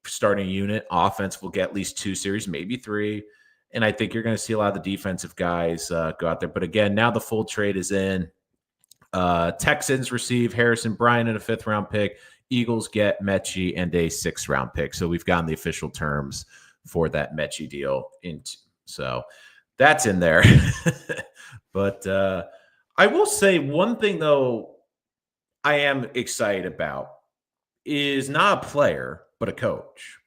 starting unit offense will get at least 2 series, maybe 3. And I think you're going to see a lot of the defensive guys go out there. But again, now the full trade is in. Texans receive Harrison Bryant and a 5th round pick. Eagles get Mechie and a 6th round pick. So we've gotten the official terms for that Mechie deal. So that's in there. But I will say one thing, though, I am excited about is not a player, but a coach.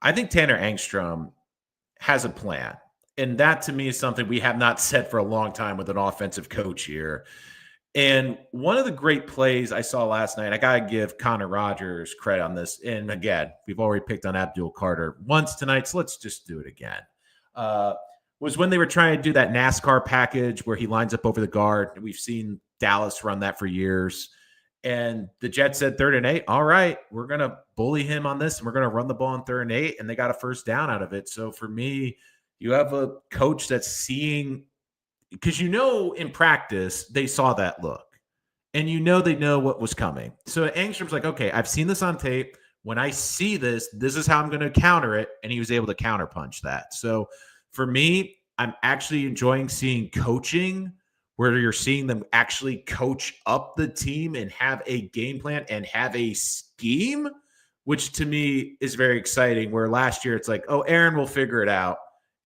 I think Tanner Angstrom has a plan. And that to me is something we have not said for a long time with an offensive coach here. And one of the great plays I saw last night, I got to give Connor Rogers credit on this. And again, we've already picked on Abdul Carter once tonight, so let's just do it again. Uh, was when they were trying to do that NASCAR package where he lines up over the guard. We've seen Dallas run that for years. And the Jets said 3rd and 8. All right, we're going to bully him on this and we're going to run the ball on 3rd and 8. And they got a first down out of it. So for me, you have a coach that's seeing, because in practice, they saw that look. and they know what was coming. So Angstrom's like, okay, I've seen this on tape. When I see this, this is how I'm going to counter it. And he was able to counterpunch that. So for me, I'm actually enjoying seeing coaching where you're seeing them actually coach up the team and have a game plan and have a scheme, which to me is very exciting. Where last year it's like, oh, Aaron will figure it out,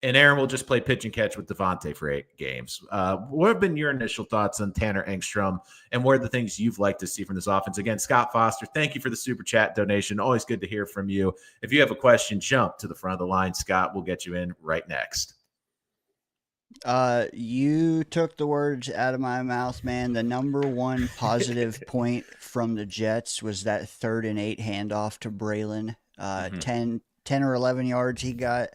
and Aaron will just play pitch and catch with Devontae for 8 games. What have been your initial thoughts on Tanner Engstrom, and what are the things you've liked to see from this offense? Again, Scott Foster, thank you for the super chat donation. Always good to hear from you. If you have a question, jump to the front of the line. Scott, we'll get you in right next. You took the words out of my mouth, man. The number one positive point from the Jets was that 3rd and 8 handoff to Braylon. Mm-hmm. 10 or 11 yards he got.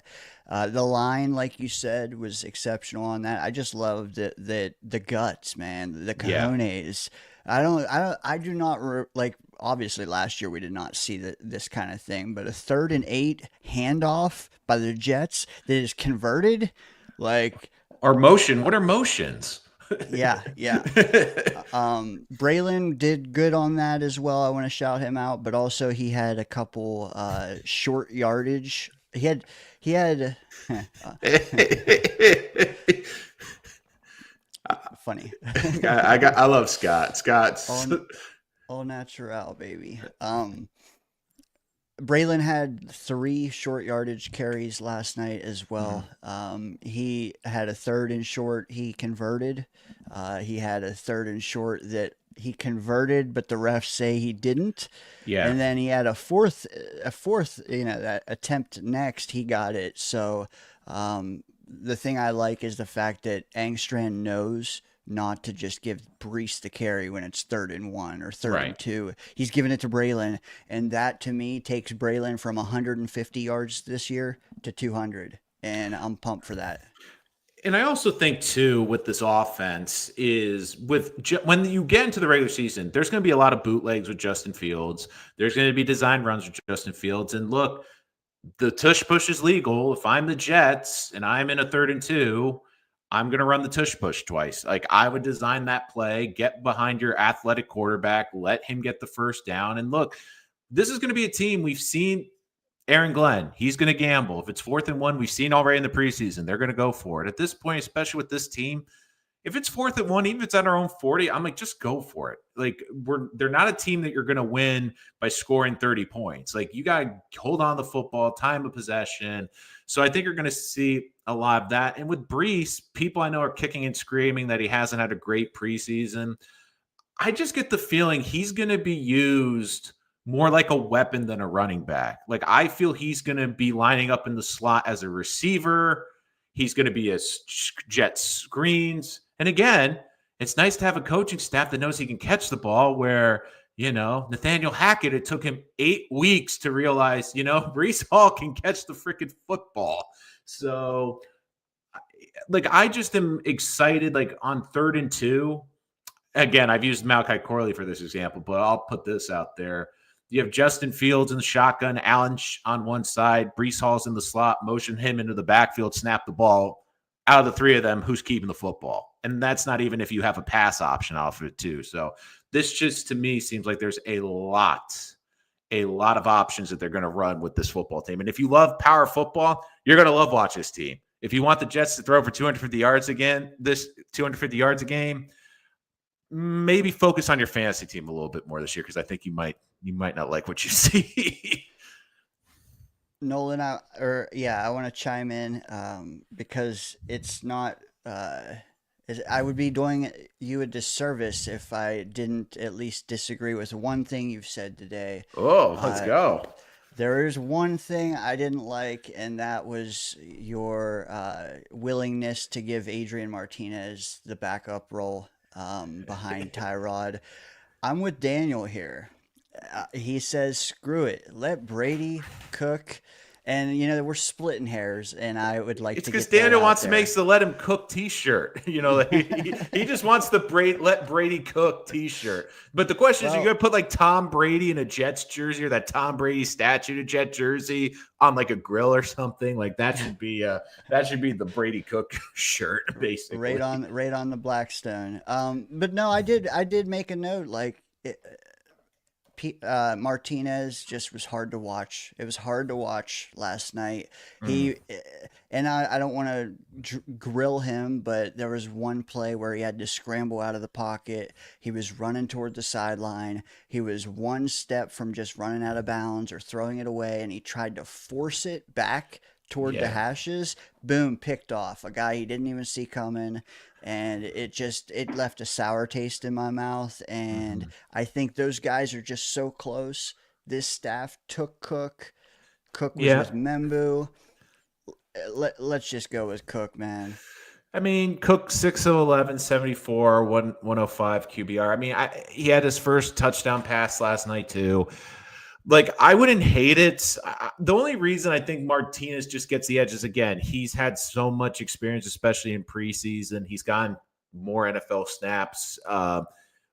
The line, like you said, was exceptional on that. I just loved the guts, man, the Yeah. cojones. I do not like. Obviously, last year we did not see this kind of thing, but a 3rd and 8 handoff by the Jets that is converted, like Our motion, what are motions? yeah, yeah. Braylon did good on that as well. I want to shout him out, but also he had a couple short yardage. He had funny. I love Scott. Scott's All natural, baby. Braylon had 3 short yardage carries last night as well. He had a 3rd and short he converted. He had a 3rd and short that he converted, but the refs say he didn't. yeah. And then he had a fourth, that attempt next. He got it. So the thing I like is the fact that Angstrand knows not to just give Brees the carry when it's 3rd and 1 or third Right. and two. He's giving it to Braylon, and that to me takes Braylon from 150 yards this year to 200, and I'm pumped for that. And I also think too with this offense is when you get into the regular season, there's going to be a lot of bootlegs with Justin Fields. There's going to be design runs with Justin Fields. And look, the tush push is legal. If I'm the Jets and I'm in a 3rd and 2, I'm going to run the tush push twice. Like I would design that play, get behind your athletic quarterback, let him get the first down. And look, this is going to be a team we've seen. Aaron Glenn, he's going to gamble. If it's 4th and 1, we've seen already in the preseason, they're going to go for it. At this point, especially with this team, if it's 4th and 1, even if it's on our own 40, I'm like, just go for it. Like they're not a team that you're going to win by scoring 30 points. Like you got to hold on to the football, time of possession. So I think you're going to see a lot of that. And with Brees, people I know are kicking and screaming that he hasn't had a great preseason. I just get the feeling he's going to be used more like a weapon than a running back. Like I feel he's going to be lining up in the slot as a receiver. He's going to be a jet screens. And again, it's nice to have a coaching staff that knows he can catch the ball where, Nathaniel Hackett, it took him 8 weeks to realize, Brees Hall can catch the freaking football. So like, I just am excited, like on 3rd and 2, again, I've used Malachi Corley for this example, but I'll put this out there. You have Justin Fields in the shotgun, Allen on one side, Brees Hall's in the slot, motion him into the backfield, snap the ball. Out of the 3 of them, who's keeping the football? And that's not even if you have a pass option off of it too. So this just to me seems like there's a lot of options that they're going to run with this football team. And if you love power football, you're going to love watching this team. If you want the Jets to throw for 250 yards again, this 250 yards a game, maybe focus on your fantasy team a little bit more this year because I think you might not like what you see. Nolan, I want to chime in because it's not. I would be doing you a disservice if I didn't at least disagree with one thing you've said today. Oh, let's Uh, go. there is one thing I didn't like, and that was your willingness to give Adrian Martinez the backup role behind Tyrod. I'm with Daniel here. He says, screw it. Let Brady cook. and we're splitting hairs, and I would like It's to because get that Daniel out wants to make there. the let him cook T-shirt. Like he just wants the let Brady cook T-shirt. But the question is, you're Well, gonna put like Tom Brady in a Jets jersey or that Tom Brady statue to Jet jersey on like a grill or something? Like that should be the Brady cook shirt, right basically. on right on the Blackstone. But no, I did make a note like. Martinez just was hard to watch. It was hard to watch last night. Mm, And I don't want to grill him, but there was one play where he had to scramble out of the pocket. He was running toward the sideline. He was one step from just running out of bounds or throwing it away, and he tried to force it back toward the yeah. hashes. Boom, picked off. A guy he didn't even see coming, and it left a sour taste in my mouth. And Mhm. I think those guys are just so close. This staff took Cook. Cook was Yeah. with Membu. Let's just go with Cook, man. I mean, Cook 6 of 11, 74, 105 QBR. I mean, he had his first touchdown pass last night too. Like, I wouldn't hate it. The only reason I think Martinez just gets the edge is, again, he's had so much experience, especially in preseason. He's gotten more NFL snaps.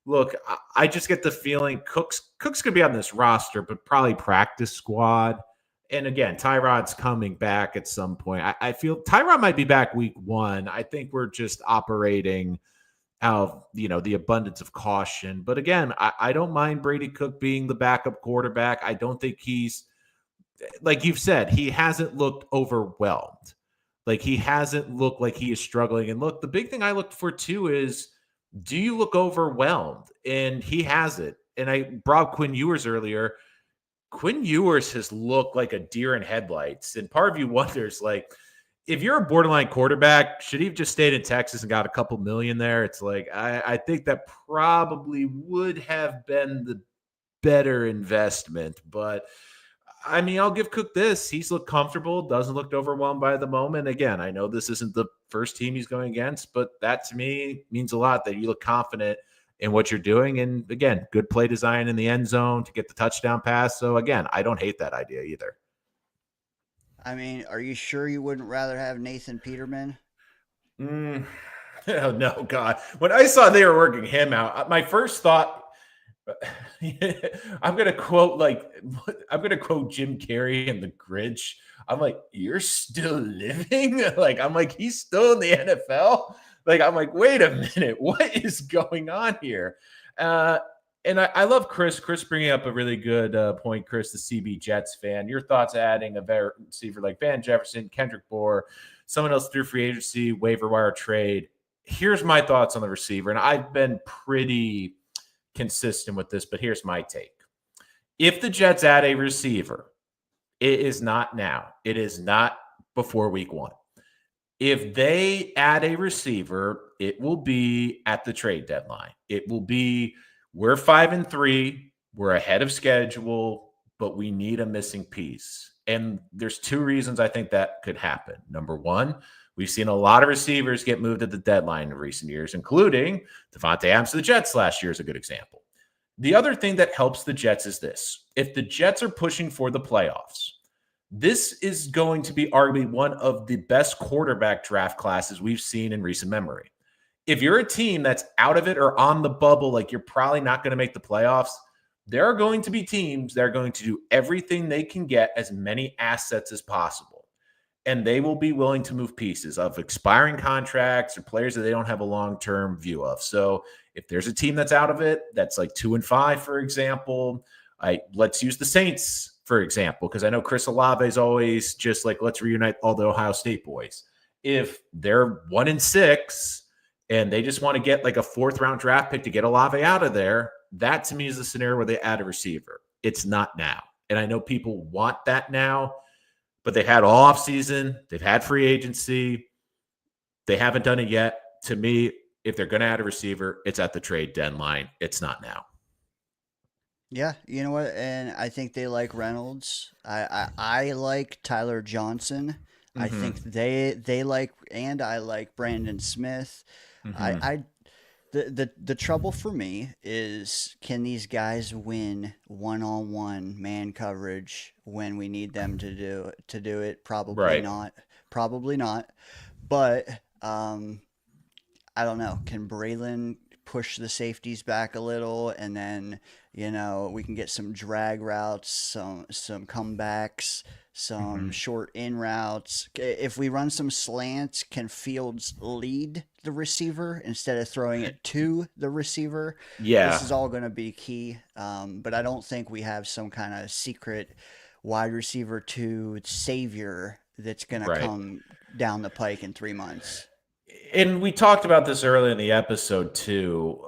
Look, I just get the feeling Cook's gonna be on this roster, but probably practice squad. And again, Tyrod's coming back at some point. I feel Tyrod might be back week 1. I think we're just operating out of the abundance of caution. But again, I don't mind Brady Cook being the backup quarterback. I don't think he's, like you've said, he hasn't looked overwhelmed. Like, he hasn't looked like he is struggling. And look, the big thing I looked for too is, do you look overwhelmed? And he hasn't. And I brought Quinn Ewers earlier. Quinn Ewers has looked like a deer in headlights. And part of you wonders, like, if you're a borderline quarterback, should he have just stayed in Texas and got a couple million there? It's like, I think that probably would have been the better investment. But I mean, I'll give Cook this. He's looked comfortable, doesn't look overwhelmed by the moment. Again, I know this isn't the first team he's going against, but that to me means a lot that you look confident in what you're doing. And again, good play design in the end zone to get the touchdown pass. So again, I don't hate that idea either. I mean, are you sure you wouldn't rather have Nathan Peterman? Mm, oh, no, God. When I saw they were working him out, my first thought, I'm gonna quote like I'm gonna quote Jim Carrey in The Grinch. I'm like, you're still living? Like, I'm like, he's still in the NFL. Like, I'm like, wait a minute, what is going on here? Uh, and I love Chris. Chris bringing up a really good point. Chris, the CB Jets fan. Your thoughts adding a receiver like Van Jefferson, Kendrick Bourne, someone else through free agency, waiver wire trade. Here's my thoughts on the receiver, and I've been pretty consistent with this, but here's my take. If the Jets add a receiver, it is not now. It is not before week 1. If they add a receiver, it will be at the trade deadline. It will be, we're 5-3, we're ahead of schedule, but we need a missing piece. And there's 2 reasons I think that could happen. Number 1, we've seen a lot of receivers get moved at the deadline in recent years, including Devontae Adams to the Jets last year is a good example. The other thing that helps the Jets is this. If the Jets are pushing for the playoffs, this is going to be arguably one of the best quarterback draft classes we've seen in recent memory. If you're a team that's out of it or on the bubble, like you're probably not going to make the playoffs, there are going to be teams that are going to do everything they can get as many assets as possible. And they will be willing to move pieces of expiring contracts or players that they don't have a long-term view of. So if there's a team that's out of it, that's like 2-5, for example, let's use the Saints, for example, because I know Chris Olave is always just like, let's reunite all the Ohio State boys. If they're 1-6 and they just want to get like a 4th-round draft pick to get Olave out of there, that to me is the scenario where they add a receiver. It's not now. And I know people want that now, but they had all offseason. They've had free agency. They haven't done it yet. To me, if they're going to add a receiver, it's at the trade deadline. It's not now. Yeah, you know what? And I think they like Reynolds. I like Tyler Johnson. I think Mm-hmm. they like, and I like Brandon Smith. I Mm-hmm. I The trouble for me is, can these guys win one-on-one man coverage when we need them to do it? Probably Right. not. Probably not. But I don't know. Can Braylon push the safeties back a little, and then we can get some drag routes, some comebacks, some Mhm. short in routes. If we run some slants, can Fields lead the receiver instead of throwing it to the receiver? This Yeah. is all going to be key. But I don't think we have some kind of secret wide receiver to savior that's going to Right. come down the pike in 3 months. And we talked about this earlier in the episode too.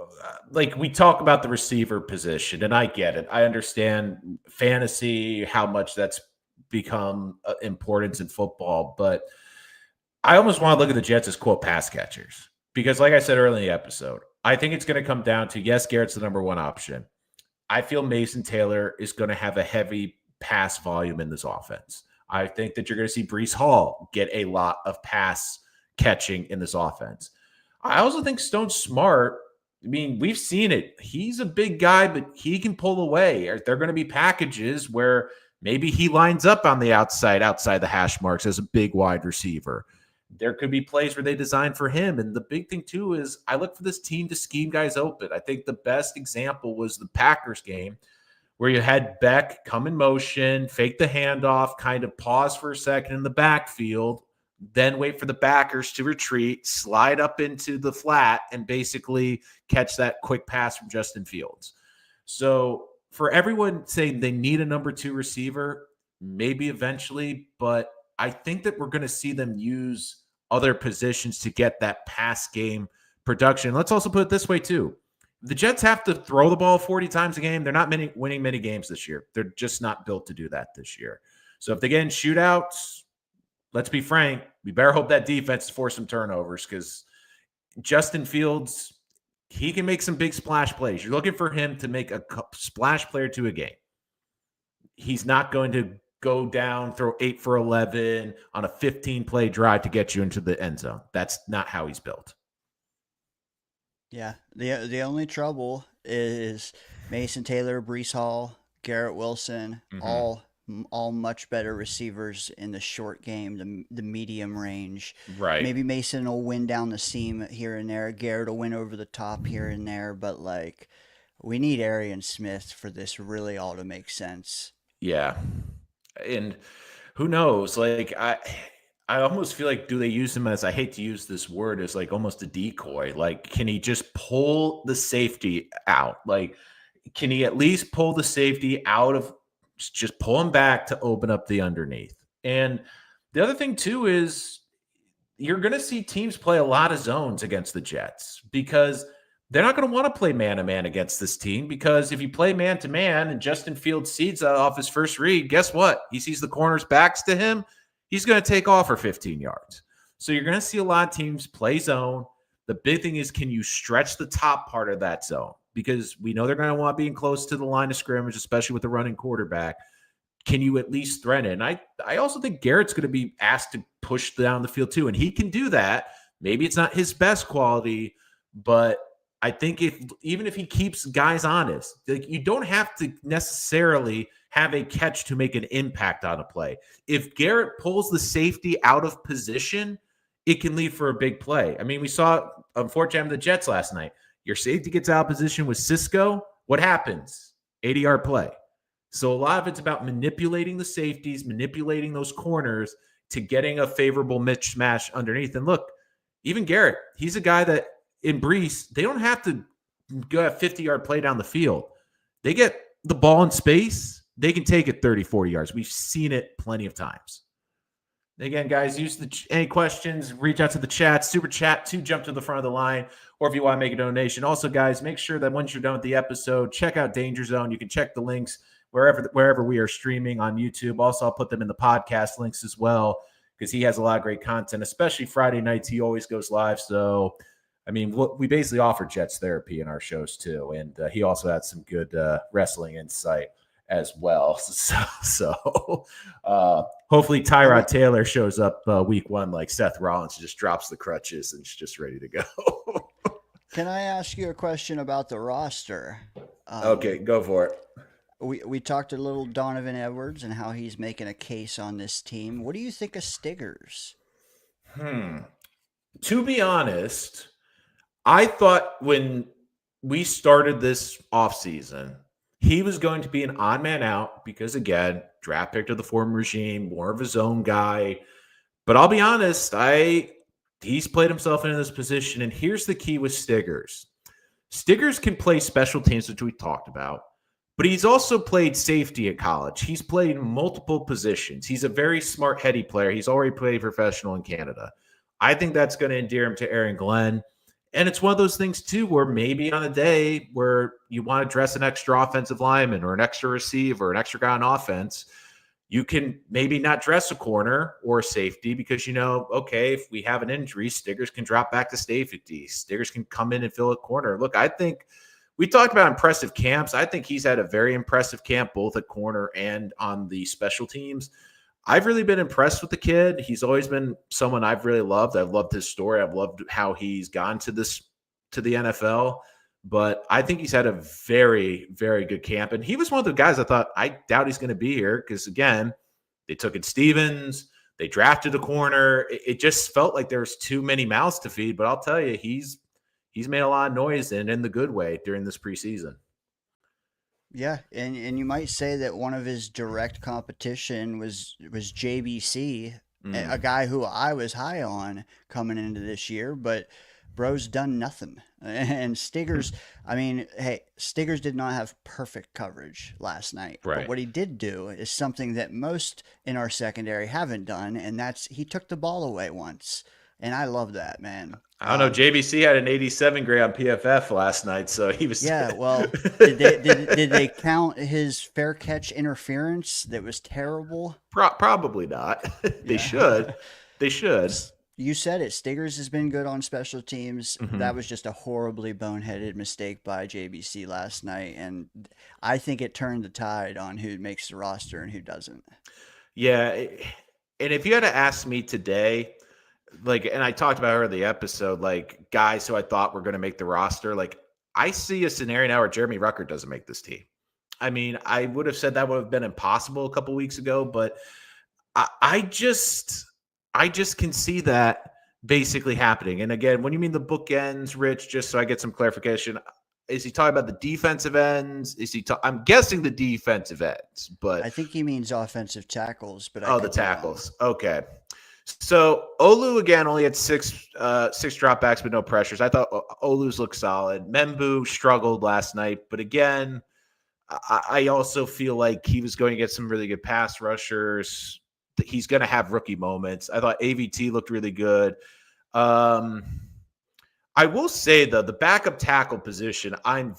Like we talk about the receiver position, and I get it. I understand fantasy, how much that's become importance in football, but I almost want to look at the Jets as quote pass catchers because, like I said earlier in the episode, I think it's going to come down to yes, Garrett's the number one option. I feel Mason Taylor is going to have a heavy pass volume in this offense. I think that you're going to see Brees Hall get a lot of pass catching in this offense. I also think Stone Smart, I mean, we've seen it. He's a big guy, but he can pull away. There are going to be packages where maybe he lines up on the outside the hash marks as a big wide receiver. There could be plays where they design for him. And the big thing, too, is I look for this team to scheme guys open. I think the best example was the Packers game where you had Beck come in motion, fake the handoff, kind of pause for a second in the backfield, then wait for the backers to retreat, slide up into the flat, and basically catch that quick pass from Justin Fields. So for everyone saying they need a number two receiver, maybe eventually, but I think that we're going to see them use other positions to get that pass game production. Let's also put it this way, too. The Jets have to throw the ball 40 times a game. They're not winning many games this year. They're just not built to do that this year. So if they get in shootouts, let's be frank, we better hope that defense force some turnovers because Justin Fields, he can make some big splash plays. You're looking for him to make a splash play or two a game. He's not going to go down, throw 8 for 11 on a 15-play drive to get you into the end zone. That's not how he's built. Yeah, the only trouble is Mason Taylor, Brees Hall, Garrett Wilson, Mm-hmm. all much better receivers in the short game, the medium range. Right. Maybe Mason will win down the seam here and there. Garrett will win over the top here and there, but like we need Arian Smith for this really all to make sense. Yeah. And who knows? Like I almost feel like do they use him as I hate to use this word as like almost a decoy? Like, can he just pull the safety out? Like, can he at least pull the safety out of just pull him back to open up the underneath? And the other thing too is you're going to see teams play a lot of zones against the Jets because they're not going to want to play man to man against this team because if you play man to man and Justin Fields sees that off his first read, guess what? He sees the corners backs to him. He's going to take off for 15 yards. So you're going to see a lot of teams play zone. The big thing is, can you stretch the top part of that zone? Because we know they're going to want being close to the line of scrimmage, especially with the running quarterback. Can you at least threaten it? And I also think Garrett's going to be asked to push down the field too, and he can do that. Maybe it's not his best quality, but I think even if he keeps guys honest, like you don't have to necessarily have a catch to make an impact on a play. If Garrett pulls the safety out of position, it can lead for a big play. I mean, we saw unfortunately the Jets last night. Your safety gets out of position with Cisco. What happens? 80-yard play. So a lot of it's about manipulating the safeties, manipulating those corners to getting a favorable mismatch underneath. And look, even Garrett, he's a guy that in Brees, they don't have to go a 50-yard play down the field. They get the ball in space, they can take it 30, 40 yards. We've seen it plenty of times. Again, guys, use any questions, reach out to the chat, super chat to jump to the front of the line, or if you want to make a donation. Also, guys, make sure that once you're done with the episode, check out DayngerZone. You can check the links wherever we are streaming on YouTube. Also, I'll put them in the podcast links as well because he has a lot of great content, especially Friday nights. He always goes live. So, I mean, we basically offer Jets therapy in our shows too. And he also had some good wrestling insight as well. So hopefully Tyrod Taylor shows up week one like Seth Rollins, just drops the crutches and is just ready to go. Can I ask you a question about the roster? Okay, Um, go for it. we talked a little Donovan Edwards and how he's making a case on this team. What do you think of Stiggers? Hmm. To be honest, I thought when we started this offseason, he was going to be an odd man out because, again, draft pick of the former regime, more of his own guy. But I'll be honest, he's played himself into this position. And here's the key with Stiggers. Stiggers can play special teams, which we talked about, but he's also played safety at college. He's played multiple positions. He's a very smart, heady player. He's already played professional in Canada. I think that's going to endear him to Aaron Glenn. And it's one of those things, too, where maybe on a day where you want to dress an extra offensive lineman or an extra receiver, an extra guy on offense, you can maybe not dress a corner or a safety because okay, if we have an injury, Stiggers can drop back to safety. Stiggers can come in and fill a corner. Look, I think we talked about impressive camps. I think he's had a very impressive camp, both at corner and on the special teams. I've really been impressed with the kid. He's always been someone I've really loved. I've loved his story. I've loved how he's gone to the NFL. But I think he's had a very, very good camp. And he was one of the guys I thought, I doubt he's going to be here because, again, they took in Stevens. They drafted a corner. It just felt like there was too many mouths to feed. But I'll tell you, he's made a lot of noise and in the good way during this preseason. Yeah, and you might say that one of his direct competition was JBC, a Mm, guy who I was high on coming into this year, but bro's done nothing. And Stiggers, I mean, hey, Stiggers did not have perfect coverage last night, but right. what he did do is something that most in our secondary haven't done, and that's he took the ball away once, and I love that, man. I don't know. JBC had an 87 grade on PFF last night, so he was. Yeah, well, did they count his fair catch interference that was terrible? Probably not. They Yeah. should. They should. You said it. Stiggers has been good on special teams. That Mhm. was just a horribly boneheaded mistake by JBC last night, and I think it turned the tide on who makes the roster and who doesn't. Yeah, and if you had to ask me today, like, and I talked about it earlier in the episode, like guys who I thought were going to make the roster, like I see a scenario now where Jeremy Ruckert doesn't make this team. I mean, I would have said that would have been impossible a couple weeks ago, but I, I just, I just can see that basically happening. And again, when you mean the bookends, Rich, just so I get some clarification, is he talking about the defensive ends? I'm guessing the defensive ends, but I think he means offensive tackles, but I oh, the could be wrong. tackles. Okay. So Olu again only had six dropbacks, but no pressures. I thought Olu's looked solid. Membu struggled last night, but again, I also feel like he was going to get some really good pass rushers. He's going to have rookie moments. I thought AVT looked really good. Um, I will say though, the backup tackle position, I'm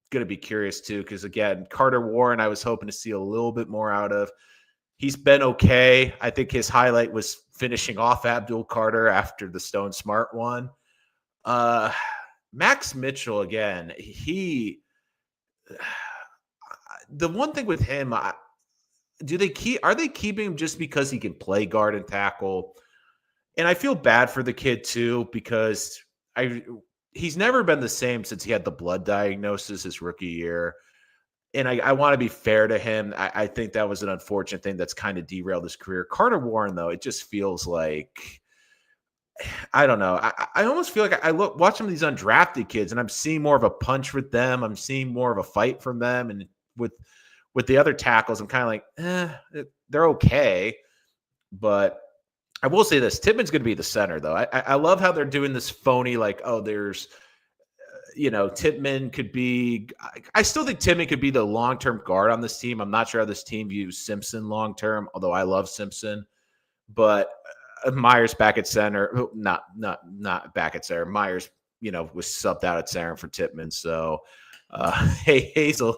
going to be curious too, because again, Carter Warren, I was hoping to see a little bit more out of. He's been okay. I think his highlight was finishing off Abdul Carter after the Stone Smart one. Uh, Max Mitchell again. The one thing with him, are they keeping him just because he can play guard and tackle? And I feel bad for the kid too because I he's never been the same since he had the blood diagnosis his rookie year. And I want to be fair to him. I think that was an unfortunate thing that's kind of derailed his career. Carter Warren, though, it just feels like I don't know. I almost feel like I watch some of these undrafted kids, and I'm seeing more of a punch with them. I'm seeing more of a fight from them, and with the other tackles, I'm kind of like, they're okay. But I will say this: Tippmann's going to be the center, though. I love how they're doing this phony, like, oh, there's Tippmann could be. I still think Tippmann could be the long-term guard on this team. I'm not sure how this team views Simpson long-term, although I love Simpson. But Myers back at center, not back at center. Myers, was subbed out at center for Tippmann. So, hey Hazel,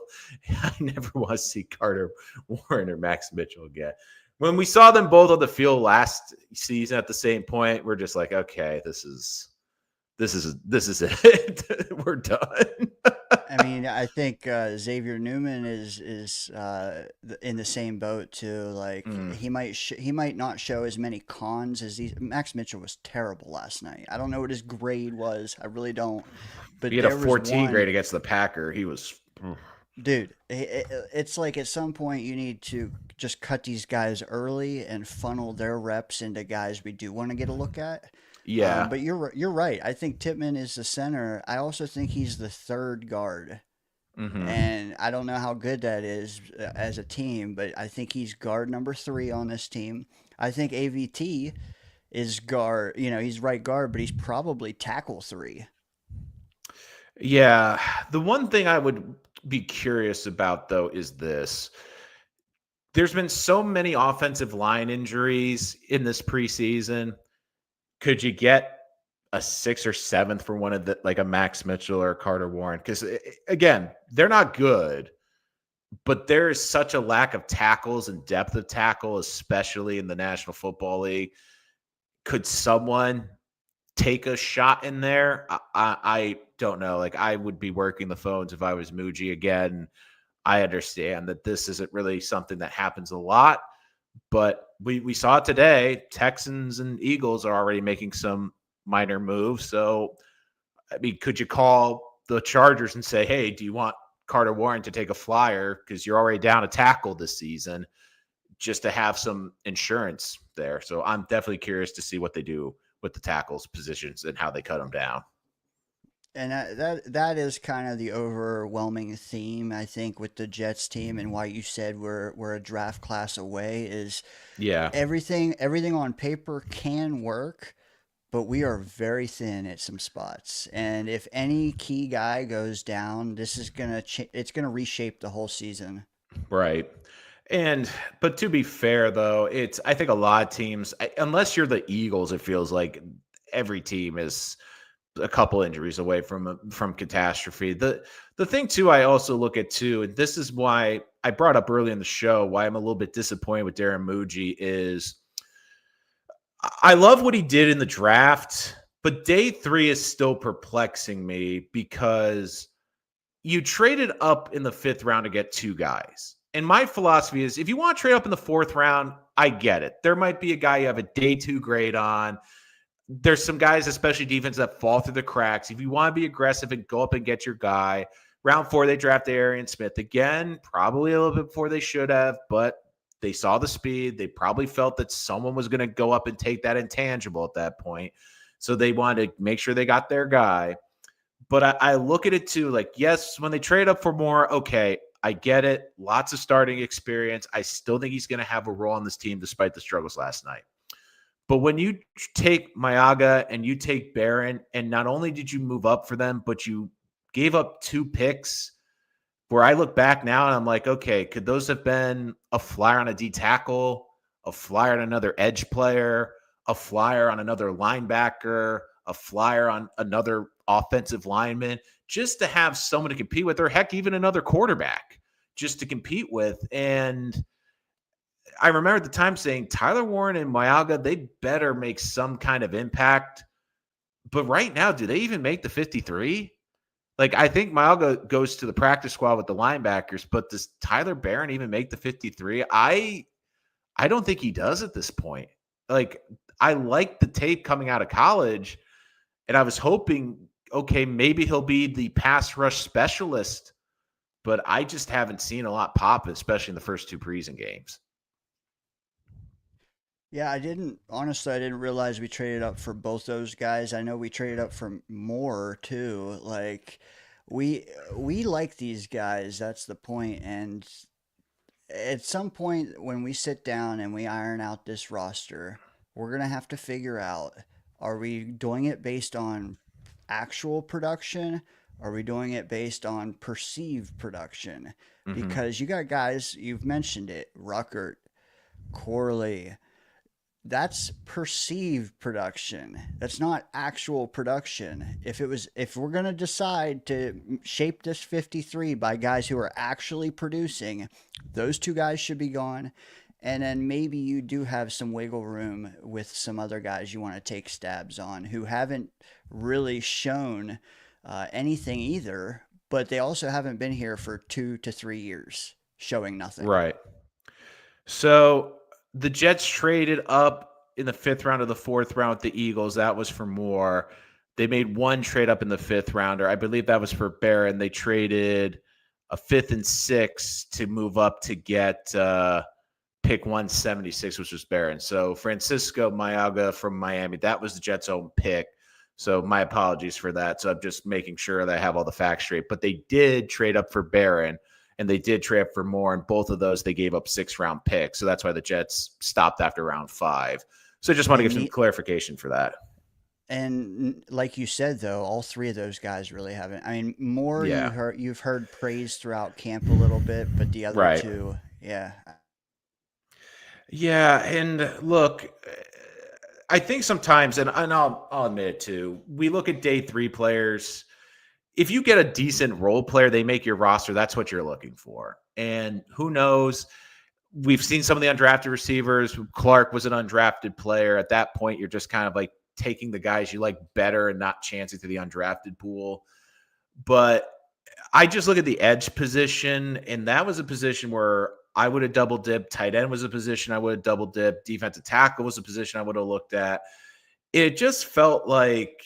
I never want to see Carter Warren or Max Mitchell again. When we saw them both on the field last season at the same point, we're just like, okay, this is it. We're done. I mean, I think Xavier Newman is in the same boat too. Like Mm. he might not show as many cons as Max Mitchell was terrible last night. I don't know what his grade was. I really don't. He But had a there was 14 one grade against the Packer. He was dude. It's like at some point you need to just cut these guys early and funnel their reps into guys we do want to get a look at. yeah. But you're right. I think Tippmann is the center. I also think he's the third guard. Hmm. And I don't know how good that is as a team, but I think he's guard number 3 on this team. I think AVT is guard, he's right guard, but he's probably tackle 3. Yeah. The one thing I would be curious about, though, is this. There's been so many offensive line injuries in this preseason. Could you get a sixth or seventh for one of the, like a Max Mitchell or Carter Warren? Because again, they're not good, but there is such a lack of tackles and depth of tackle, especially in the National Football League. Could someone take a shot in there? I don't know. Like, I would be working the phones if I was Muji again. I understand that this isn't really something that happens a lot, but we saw it today. Texans and Eagles are already making some minor moves. So, I mean, could you call the Chargers and say, hey, do you want Carter Warren to take a flyer because you're already down a tackle this season, just to have some insurance there? So I'm definitely curious to see what they do with the tackles positions and how they cut them down. And that is kind of the overwhelming theme, I think, with the Jets team, and why you said we're a draft class away is Yeah. everything on paper can work, but we are very thin at some spots. And if any key guy goes down, this is it's gonna reshape the whole season. Right. And but to be fair though, it's I think a lot of teams, unless you're the Eagles, it feels like every team is a couple injuries away from catastrophe. The thing too, I also look at too, and this is why I brought up early in the show why I'm a little bit disappointed with Darren Muji is I love what he did in the draft, but day 3 is still perplexing me because you traded up in the 5th round to get 2 guys. And my philosophy is if you want to trade up in the 4th round, I get it. There might be a guy you have a day 2 grade on. There's some guys, especially defense, that fall through the cracks. If you want to be aggressive and go up and get your guy, round 4, they drafted Arian Smith. Again, probably a little bit before they should have, but they saw the speed. They probably felt that someone was going to go up and take that intangible at that point. So they wanted to make sure they got their guy. But I look at it too, like, yes, when they trade up for more, okay, I get it. Lots of starting experience. I still think he's going to have a role on this team despite the struggles last night. But when you take Mayaga and you take Barron, and not only did you move up for them, but you gave up 2 picks, where I look back now and I'm like, okay, could those have been a flyer on a D tackle, a flyer on another edge player, a flyer on another linebacker, a flyer on another offensive lineman, just to have someone to compete with, or heck, even another quarterback just to compete with? And I remember at the time saying Tyler Warren and Mayaga, they better make some kind of impact. But right now, do they even make the 53? Like, I think Mayaga goes to the practice squad with the linebackers, but does Tyler Barron even make the 53? I don't think he does at this point. Like, I like the tape coming out of college, and I was hoping, okay, maybe he'll be the pass rush specialist, but I just haven't seen a lot pop, especially in the first 2 preseason games. Yeah, honestly, I didn't realize we traded up for both those guys. I know we traded up for more too. Like we we like these guys, that's the point. And at some point when we sit down and we iron out this roster, we're going to have to figure out, are we doing it based on actual production? Are we doing it based on perceived production? Mm-hmm. Because you got guys, you've mentioned it, Ruckert, Corley, that's perceived production. That's not actual production. If we're going to decide to shape this 53 by guys who are actually producing, those 2 guys should be gone. And then maybe you do have some wiggle room with some other guys you want to take stabs on who haven't really shown anything either, but they also haven't been here for 2 to 3 years showing nothing. Right. So the Jets traded up in the 5th round of the 4th round with the Eagles. That was for more. They made one trade up in the 5th rounder. I believe that was for Barron. They traded a 5th and 6th to move up to get pick 176, which was Barron. So Francisco Mayaga from Miami, that was the Jets' own pick. So my apologies for that. So I'm just making sure that I have all the facts straight. But they did trade up for Barron, and they did trade up for more. And both of those, they gave up 6th-round picks. So that's why the Jets stopped after round 5. So I just want to give some clarification for that. And like you said, though, all three of those guys really haven't. I mean, Moore, Yeah. you've heard praise throughout camp a little bit, but the other Right. two, yeah. Yeah, and look, I think sometimes, and I'll admit it too, we look at day 3 players. If you get a decent role player, they make your roster. That's what you're looking for. And who knows? We've seen some of the undrafted receivers. Clark was an undrafted player. At that point, you're just kind of like taking the guys you like better and not chancing to the undrafted pool. But I just look at the edge position, and that was a position where I would have double dipped. Tight end was a position I would have double dipped. Defensive tackle was a position I would have looked at. It just felt like,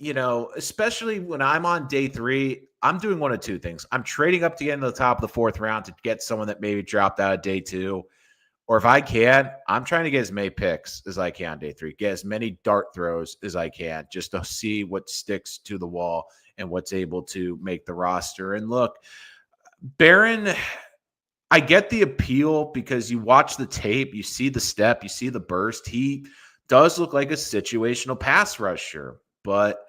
especially when I'm on day 3, I'm doing one of two things. I'm trading up to get into the top of the 4th round to get someone that maybe dropped out of day 2. Or if I can, I'm trying to get as many picks as I can on day 3, get as many dart throws as I can just to see what sticks to the wall and what's able to make the roster. And look, Barron, I get the appeal because you watch the tape, you see the step, you see the burst. He does look like a situational pass rusher, but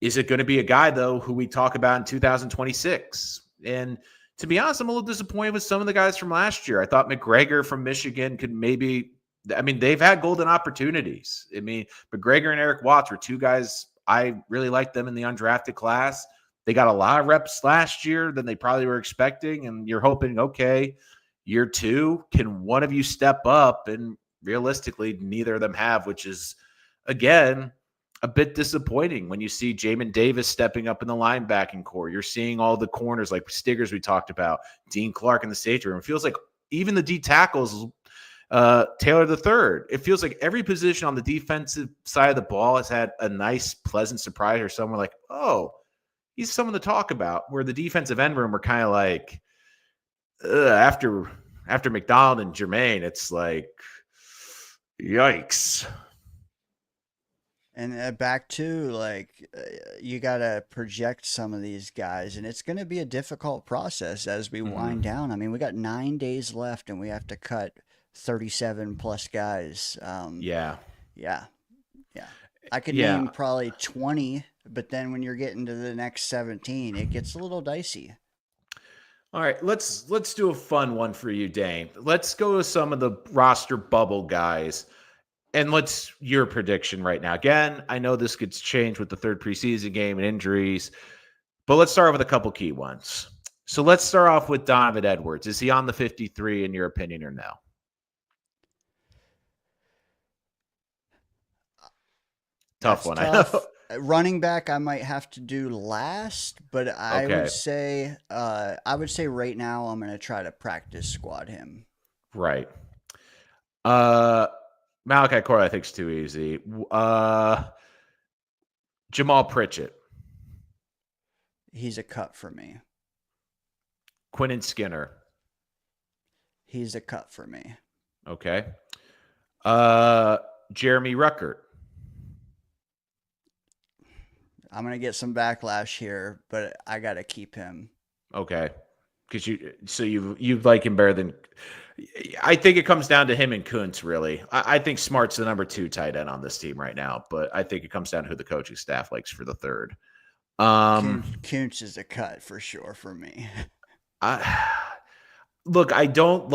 is it going to be a guy, though, who we talk about in 2026? And to be honest, I'm a little disappointed with some of the guys from last year. I thought McGregor from Michigan could maybe – I mean, they've had golden opportunities. I mean, McGregor and Eric Watts were two guys – I really liked them in the undrafted class. They got a lot of reps last year than they probably were expecting, and you're hoping, okay, year 2, can one of you step up? And realistically, neither of them have, which is, again – a bit disappointing when you see Jamin Davis stepping up in the linebacking core. You're seeing all the corners like Stiggers we talked about, Dean Clark in the safety room. It feels like even the D tackles, Taylor the third. It feels like every position on the defensive side of the ball has had a nice, pleasant surprise or someone like, oh, he's someone to talk about. Where the defensive end room were kind of like, after McDonald and Jermaine, it's like, yikes. And back to you got to project some of these guys, and it's going to be a difficult process as we wind down. I mean, we got 9 days left, and we have to cut 37 plus guys. Yeah. Yeah. I could name probably 20, but then when you're getting to the next 17, it gets a little dicey. All right, let's do a fun one for you, Dane. Let's go to some of the roster bubble guys. And what's your prediction right now? Again, I know this gets changed with the 3rd preseason game and injuries, but let's start with a couple key ones. So let's start off with Donovan Edwards. Is he on the 53 in your opinion or no? Tough one. Tough. I know. Running back, I might have to do last, but I would say right now I'm going to try to practice squad him. Right. Malachi Corley, I think, is too easy. Jamal Pritchett. He's a cut for me. Quentin Skinner. He's a cut for me. Okay. Jeremy Ruckert. I'm going to get some backlash here, but I got to keep him. Okay. Because you like him better than. I think it comes down to him and Kuntz, really. I think Smart's the number 2 tight end on this team right now, but I think it comes down to who the coaching staff likes for the 3rd. Kuntz is a cut for sure for me. Look, I don't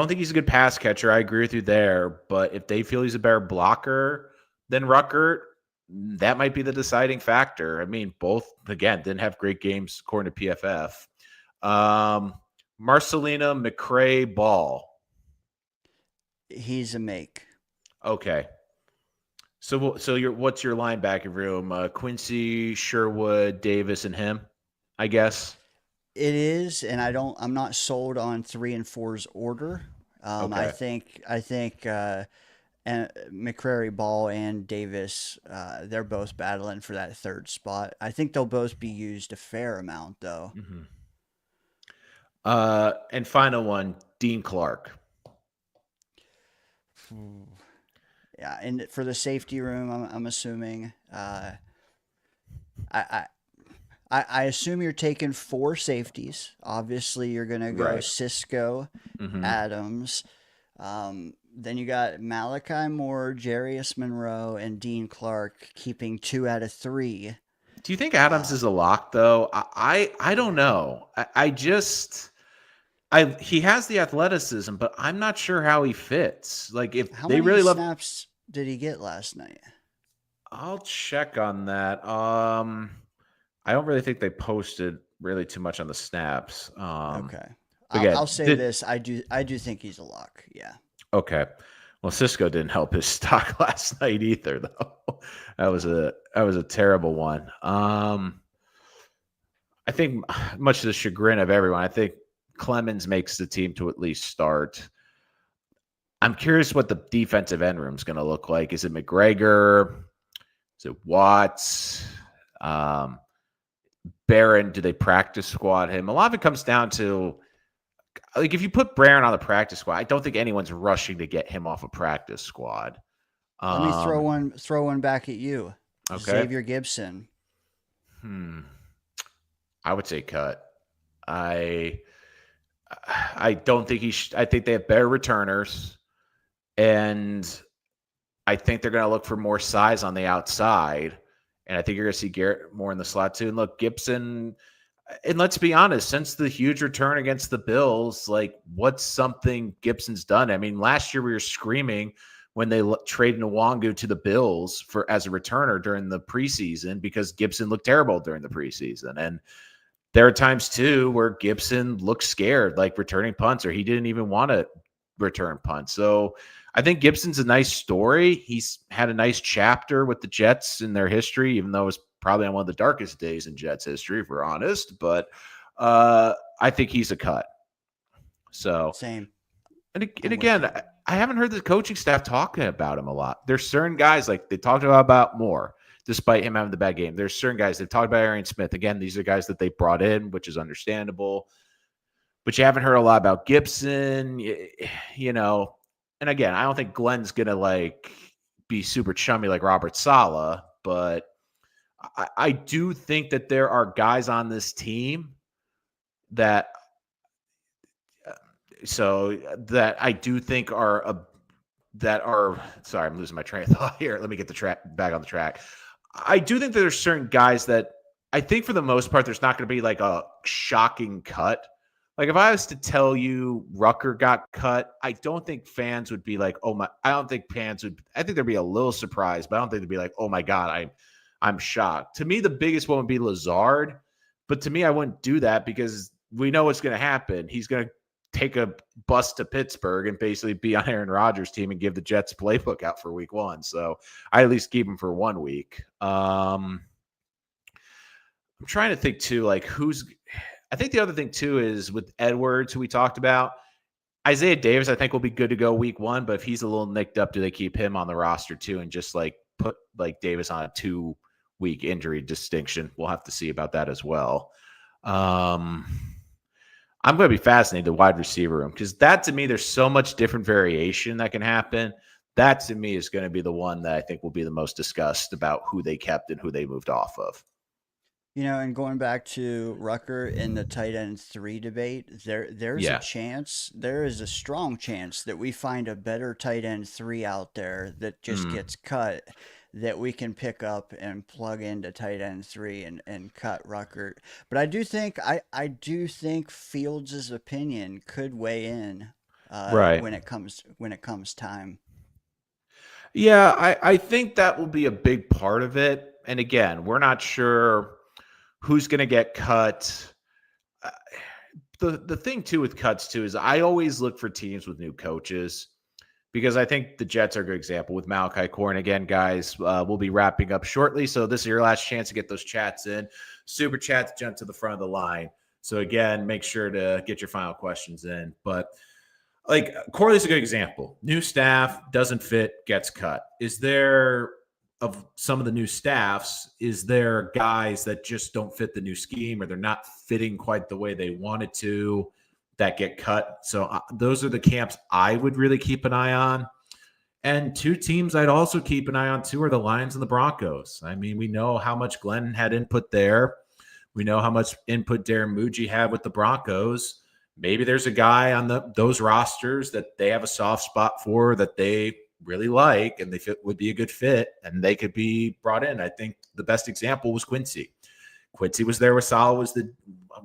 think he's a good pass catcher. I agree with you there, but if they feel he's a better blocker than Ruckert, that might be the deciding factor. I mean, both, again, didn't have great games according to PFF. Marcelina McCray Ball. He's a make. Okay. So what's your linebacker room? Quincy, Sherwood, Davis, and him, I guess. It is, and I'm not sold on 3 and 4's order. Okay. I think and McCrary Ball and Davis, they're both battling for that third spot. I think they'll both be used a fair amount, though. Mhm. And final one, Dean Clark. Yeah, and for the safety room, I'm assuming. I, I assume you're taking four safeties. Obviously, you're gonna go Right. Cisco, Hmm. Adams. Then you got Malachi Moore, Jarius Monroe, and Dean Clark keeping two out of three. Do you think Adams Uh, is a lock though? I don't know. I just I he has the athleticism, but I'm not sure how he fits. Like if how they many really love, snaps did he get last night? I'll check on that. I don't really think they posted really too much on the snaps. Okay, I'll Again, say did this: I do think he's a lock. Yeah. okay. Well, Cisco didn't help his stock last night either, though. That was a terrible one. I think much to the chagrin of everyone, I think Clemens makes the team to at least start. I'm curious what the defensive end room is going to look like. Is it McGregor? Is it Watts? Um, Barron? Do they practice squad him? A lot of it comes down to like if you put Barron on the practice squad, I don't think anyone's rushing to get him off a practice squad. Let me throw Um, one back at you. okay. Xavier Gibson. Hmm. I would say cut. I I don't think I think they have better returners, and I think they're going to look for more size on the outside. And I think you're going to see Garrett more in the slot too. And look, Gibson, and let's be honest, since the huge return against the Bills, like what's something Gibson's done? I mean, last year we were screaming when they traded Nwangu to the Bills for as a returner during the preseason because Gibson looked terrible during the preseason. And there are times too where Gibson looked scared, like returning punts, or he didn't even want to return punts. So I think Gibson's a nice story. He's had a nice chapter with the Jets in their history, even though it was probably on one of the darkest days in Jets history, if we're honest. But I think he's a cut. So, Same. and I'm with again, you. I haven't heard the coaching staff talking about him a lot. There's certain guys like they talked about more, despite him having the bad game. There's certain guys they've talked about Arian Smith. Again, these are guys that they brought in, which is understandable. But you haven't heard a lot about Gibson, you know. And again, I don't think Glenn's gonna like be super chummy like Robert Sala, but I do think that there are guys on this team that that I do think are that are sorry, I'm losing my train of thought here. Let me get the track back on the track. I do think that there's certain guys that I think for the most part there's not going to be like a shocking cut. Like if I was to tell you Rucker got cut, I don't think fans would be like, "Oh my!" I don't think fans would. I think there'd be a little surprise, but I don't think they'd be like, "Oh my god, I'm shocked." To me, the biggest one would be Lazard, but to me, I wouldn't do that because we know what's going to happen. He's going to take a bus to Pittsburgh and basically be on Aaron Rodgers' team and give the Jets playbook out for week one. So I at least keep him for 1 week. I'm trying to think too, like who's. I think the other thing too is with Edwards, who we talked about. Isaiah Davis, I think will be good to go week one, but if he's a little nicked up, do they keep him on the roster too and just like put like Davis on a 2 week injury distinction? We'll have to see about that as well. Um, I'm going to be fascinated the wide receiver room because that to me, there's so much different variation that can happen. That to me is going to be the one that I think will be the most discussed about who they kept and who they moved off of. And going back to Rucker in the tight end three debate, there's a Yeah. chance, there is a strong chance that we find a better tight end three out there that just Mm, gets cut that we can pick up and plug into tight end three and cut Rucker. But I do think Fields' opinion could weigh in right. when it comes time. Yeah, I think that will be a big part of it. And again, we're not sure who's going to get cut. Uh, the thing too with cuts too is I always look for teams with new coaches because I think the Jets are a good example with Malachi Corn. Again, guys, we'll be wrapping up shortly, so this is your last chance to get those chats in. Super chats jump to the front of the line. So again, make sure to get your final questions in. But like Corley's a good example. New staff doesn't fit, gets cut. Is there of some of the new staffs? Is there guys that just don't fit the new scheme, or they're not fitting quite the way they wanted to, that get cut? So those are the camps I would really keep an eye on. And two teams I'd also keep an eye on too are the Lions and the Broncos. I mean, we know how much Glenn had input there. We know how much input Darren Muji had with the Broncos. Maybe there's a guy on those rosters that they have a soft spot for, that they really like and they would be a good fit, and they could be brought in. I think the best example was Quincy. Quincy was there with Sal. I'm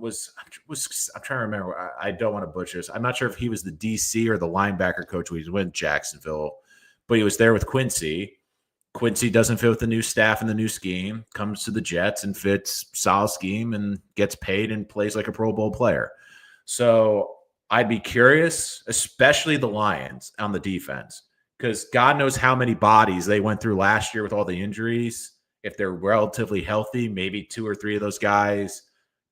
trying to remember. I don't want to butcher this. I'm not sure if he was the DC or the linebacker coach when he was with Jacksonville, but he was there with Quincy. Quincy doesn't fit with the new staff and the new scheme, comes to the Jets and fits Sal's scheme and gets paid and plays like a Pro Bowl player. So I'd be curious, especially the Lions on the defense, because God knows how many bodies they went through last year with all the injuries. If they're relatively healthy, maybe two or three of those guys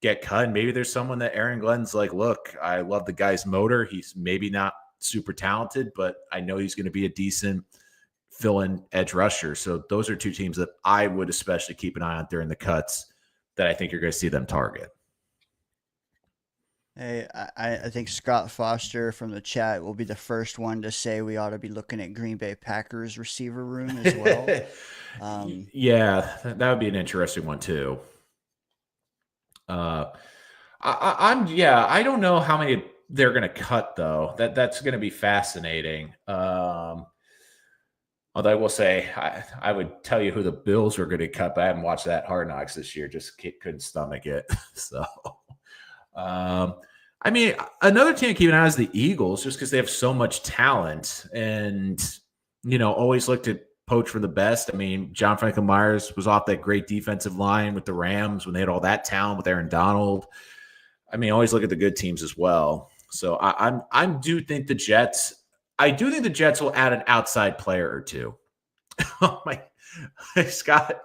get cut. Maybe there's someone that Aaron Glenn's like, look, I love the guy's motor. He's maybe not super talented, but I know he's going to be a decent fill-in edge rusher. So those are two teams that I would especially keep an eye on during the cuts that I think you're going to see them target. Hey, I think Scott Foster from the chat will be the first one to say we ought to be looking at Green Bay Packers receiver room as well. Yeah, that would be an interesting one too. I don't know how many they're going to cut though. That's going to be fascinating. Although I will say, I would tell you who the Bills were going to cut, but I haven't watched that Hard Knocks this year. Just couldn't stomach it. So, I mean, another team to keep an eye on is the Eagles, just because they have so much talent and, always look to poach for the best. I mean, John Franklin Myers was off that great defensive line with the Rams when they had all that talent with Aaron Donald. I mean, always look at the good teams as well. So I do think the Jets will add an outside player or two. Oh my, Scott,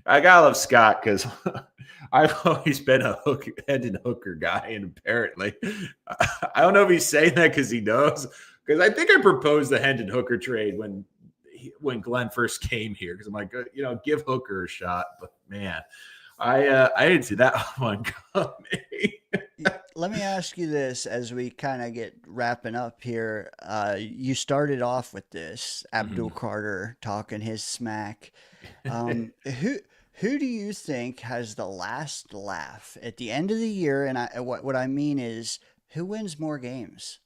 I gotta love Scott because I've always been a Hendon Hooker guy, and apparently, I don't know if he's saying that because he knows. Because I think I proposed the Hendon Hooker trade when Glenn first came here, because I'm like, give Hooker a shot. But man, I didn't see that one coming. Let me ask you this as we kind of get wrapping up here. You started off with this Abdul Carter talking his smack. Who do you think has the last laugh at the end of the year? And what I mean is, who wins more games?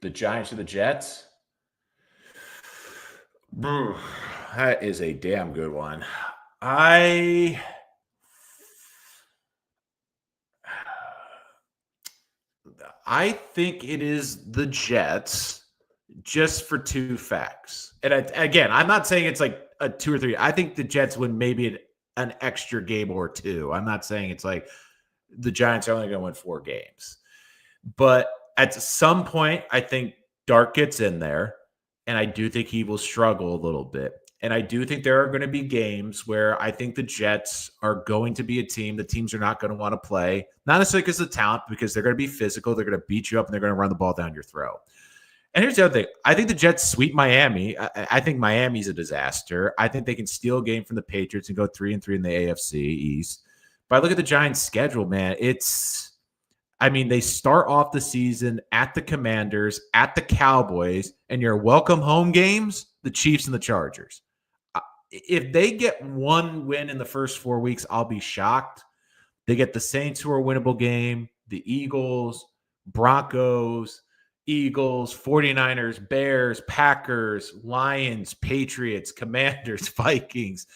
The Giants or the Jets? That is a damn good one. I think it is the Jets, just for two facts. And again, I'm not saying it's like a 2 or 3. I think the Jets win maybe an extra game or two. I'm not saying it's like the Giants are only going to win 4 games. But at some point, I think Dart gets in there, and I do think he will struggle a little bit. And I do think there are going to be games where I think the Jets are going to be a team that teams are not going to want to play. Not necessarily because of talent, because they're going to be physical. They're going to beat you up, and they're going to run the ball down your throat. And here's the other thing. I think the Jets sweep Miami. I think Miami's a disaster. I think they can steal a game from the Patriots and go 3-3 in the AFC East. But I look at the Giants' schedule, man. They start off the season at the Commanders, at the Cowboys, and your welcome home games, the Chiefs and the Chargers. If they get one win in the first 4 weeks, I'll be shocked. They get the Saints, who are a winnable game, the Eagles, Broncos, Eagles, 49ers, Bears, Packers, Lions, Patriots, Commanders, Vikings,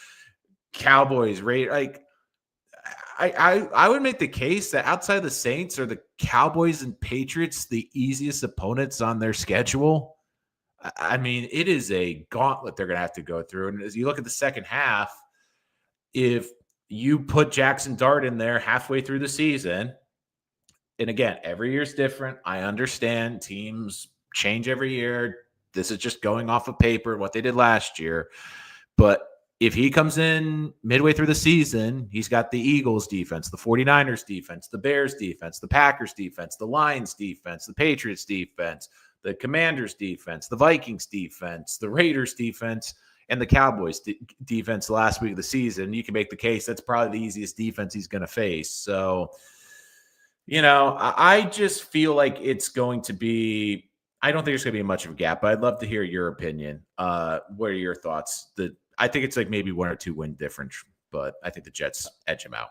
Cowboys, Raiders. Like, I would make the case that outside the Saints are the Cowboys and Patriots the easiest opponents on their schedule. I mean, it is a gauntlet they're going to have to go through. And as you look at the second half, if you put Jackson Dart in there halfway through the season, and again, every year's different. I understand teams change every year. This is just going off of paper, what they did last year. But if he comes in midway through the season, he's got the Eagles defense, the 49ers defense, the Bears defense, the Packers defense, the Lions defense, the Patriots defense, the Commanders defense, the Vikings defense, the Raiders defense, and the Cowboys defense last week of the season. You can make the case that's probably the easiest defense he's going to face. So, I just feel like it's going to be. I don't think there's going to be much of a gap, but I'd love to hear your opinion. What are your thoughts? I think it's like maybe 1 or 2 win difference, but I think the Jets edge him out.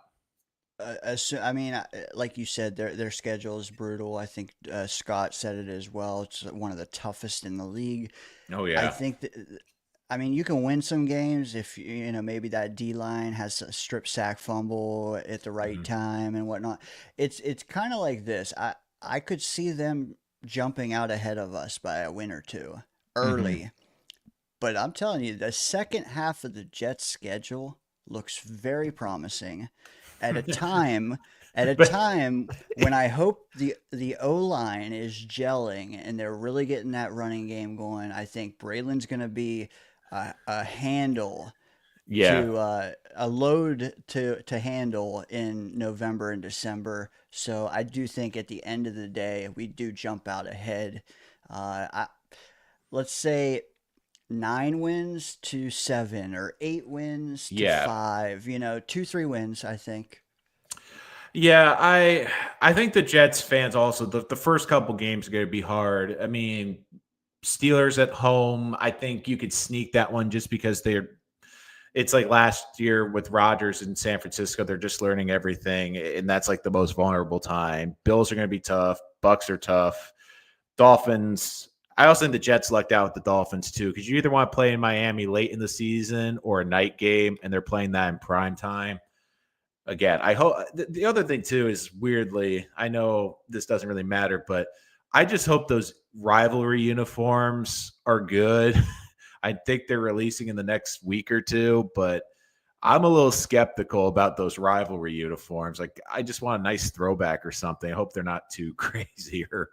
I mean, like you said, their schedule is brutal. I think Scott said it as well. It's one of the toughest in the league. Oh I yeah. think that, I mean, you can win some games if maybe that D line has a strip sack fumble at the right Mhm. time and whatnot. It's kind of like this. I could see them jumping out ahead of us by a win or two Mhm. early, but I'm telling you, the second half of the Jets' schedule looks very promising at a time at a But time when I hope the O line is gelling and they're really getting that running game going. I think Braylon's going to be a handle yeah. to a load to handle in November and December. So I do think at the end of the day we do jump out ahead. I, let's say 9 wins to 7 or 8 wins to Yeah. 5. 2-3 wins. I think. Yeah, I think the Jets fans also the first couple games are going to be hard. I mean, Steelers at home, I think you could sneak that one just because it's like last year with Rodgers in San Francisco, they're just learning everything and that's like the most vulnerable time. Bills are going to be tough, Bucks are tough. Dolphins, I also think the Jets lucked out with the Dolphins too because you either want to play in Miami late in the season or a night game and they're playing that in prime time. Again, I hope the other thing too is weirdly, I know this doesn't really matter, but I just hope those rivalry uniforms are good. I think they're releasing in the next week or two, but I'm a little skeptical about those rivalry uniforms. Like, I just want a nice throwback or something. I hope they're not too crazy or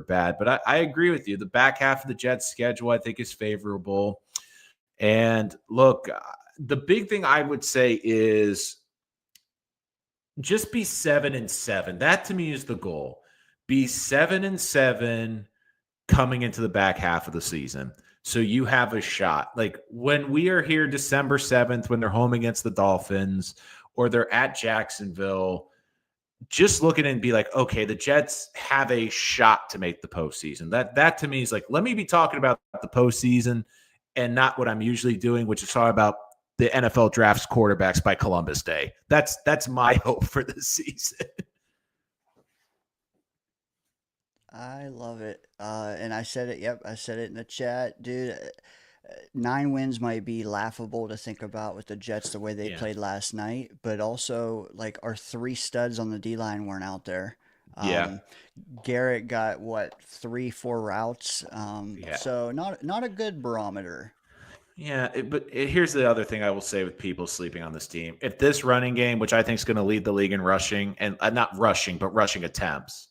bad. But I agree with you. The back half of the Jets schedule, I think, is favorable. And look, the big thing I would say is just be 7-7. That to me is the goal. Be 7-7 coming into the back half of the season. So you have a shot. Like when we are here December 7th, when they're home against the Dolphins or they're at Jacksonville, just look at it and be like, okay, the Jets have a shot to make the postseason. That to me is like, let me be talking about the postseason and not what I'm usually doing, which is talking about the NFL drafts quarterbacks by Columbus Day. That's my hope for this season. I love it. And I said it. Yep, I said it in the chat, dude. 9 wins might be laughable to think about with the Jets the way they Yeah. played last night, but also like our three studs on the D line weren't out there. Yeah. Um, Garrett got what 3, 4 routes. Yeah. So not a good barometer. Yeah, here's the other thing I will say with people sleeping on this team. If this running game, which I think is going to lead the league in rushing and not rushing, but rushing attempts,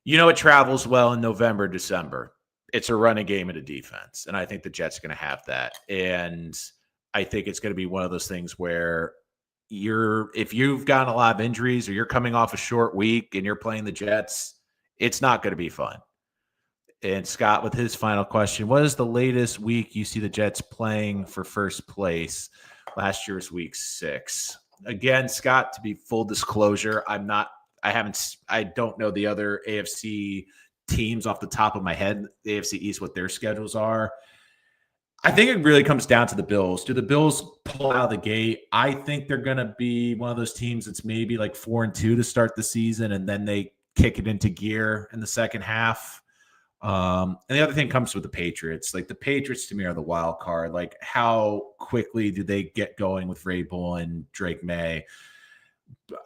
it travels well in November, December. It's a running game and a defense. And I think the Jets are going to have that. And I think it's going to be one of those things where if you've gotten a lot of injuries or you're coming off a short week and you're playing the Jets, it's not going to be fun. And Scott, with his final question, what is the latest week you see the Jets playing for first place? Last year's week 6. Again, Scott, to be full disclosure, I don't know the other AFC teams off the top of my head, the AFC East, what their schedules are. I think it really comes down to the Bills. Do the Bills pull out of the gate? I think they're going to be one of those teams that's maybe like 4-2 to start the season, and then they kick it into gear in the second half. And the other thing comes with the Patriots. Like the Patriots to me are the wild card. Like how quickly do they get going with Vrabel and Drake May?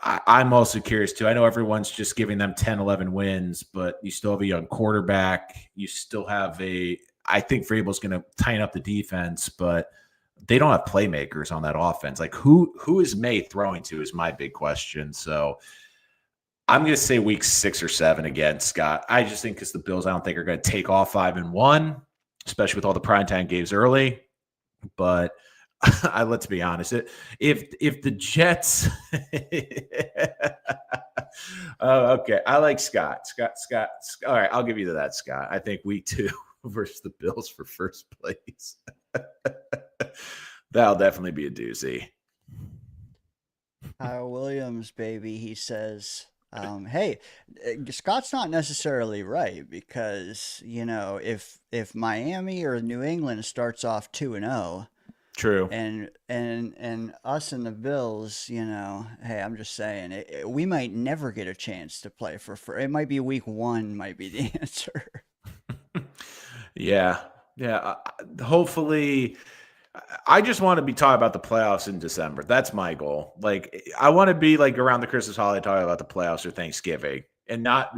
I'm also curious too. I know everyone's just giving them 10, 11 wins, but you still have a young quarterback. You still have I think Vrabel's going to tighten up the defense, but they don't have playmakers on that offense. Like who is May throwing to is my big question. So I'm going to say week 6 or 7 again, Scott. I just think because the Bills, I don't think are going to take off 5-1, especially with all the primetime games early. But let's be honest. If the Jets, oh, okay, I like Scott. Scott. All right, I'll give you that, Scott. I think week 2 versus the Bills for first place. That'll definitely be a doozy. Kyle Williams, baby, he says, hey, Scott's not necessarily right because, if Miami or New England starts off 2-0 True. and us and the Bills, hey, I'm just saying, we might never get a chance to play for it might be week 1 might be the answer. Yeah. Yeah. Hopefully, I just want to be talking about the playoffs in December. That's my goal. Like, I want to be like around the Christmas holiday talking about the playoffs or Thanksgiving, and not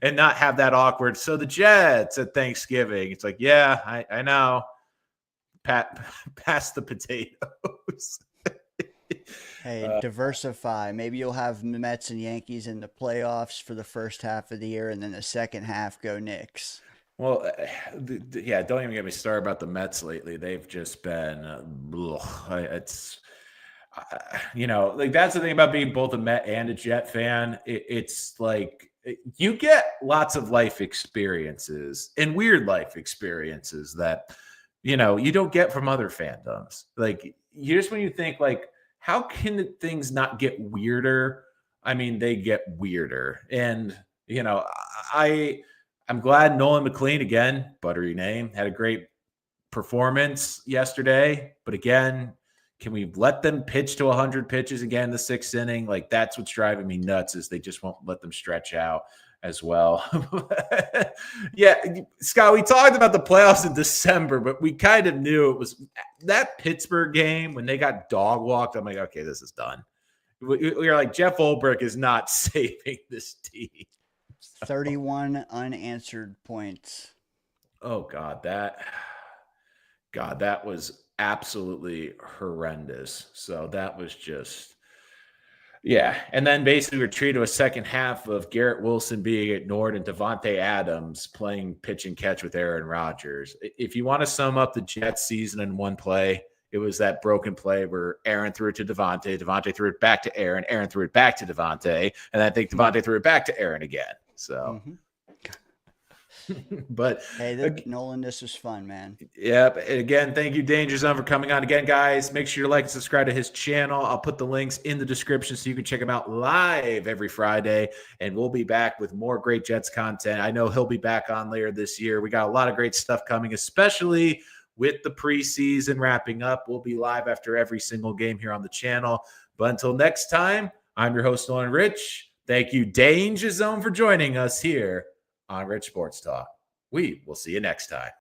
and not have that awkward. So the Jets at Thanksgiving, it's like, yeah, I know. Pass the potatoes. Hey, diversify. Maybe you'll have Mets and Yankees in the playoffs for the first half of the year, and then the second half go Knicks. Well, yeah, don't even get me started about the Mets lately. They've just been, it's, like that's the thing about being both a Met and a Jet fan. It's like you get lots of life experiences and weird life experiences that, you don't get from other fandoms. Like, when you think like, how can things not get weirder? I mean, they get weirder. And, I'm glad Nolan McLean, again, buttery name, had a great performance yesterday. But again, can we let them pitch to 100 pitches again in the 6th inning? Like, that's what's driving me nuts, is they just won't let them stretch out as well. Yeah, Scott, we talked about the playoffs in December, but we kind of knew it was that Pittsburgh game when they got dog walked. I'm like, okay, this is done. We're like, Jeff Ulbrich is not saving this team. 31 unanswered points. Oh God, that was absolutely horrendous. So that was just, yeah. And then basically we're treated to a second half of Garrett Wilson being ignored and Devontae Adams playing pitch and catch with Aaron Rodgers. If you want to sum up the Jets season in one play, it was that broken play where Aaron threw it to Devontae. Devontae threw it back to Aaron. Aaron threw it back to Devontae. And I think Devontae threw it back to Aaron again. So, but hey, Nolan, this was fun, man. Yep. And again, thank you, DayngerZone, for coming on again, guys. Make sure you like and subscribe to his channel. I'll put the links in the description so you can check him out live every Friday. And we'll be back with more great Jets content. I know he'll be back on later this year. We got a lot of great stuff coming, especially with the preseason wrapping up. We'll be live after every single game here on the channel. But until next time, I'm your host, Nolan Rich. Thank you, DayngerZone, for joining us here on Rich Sports Talk. We will see you next time.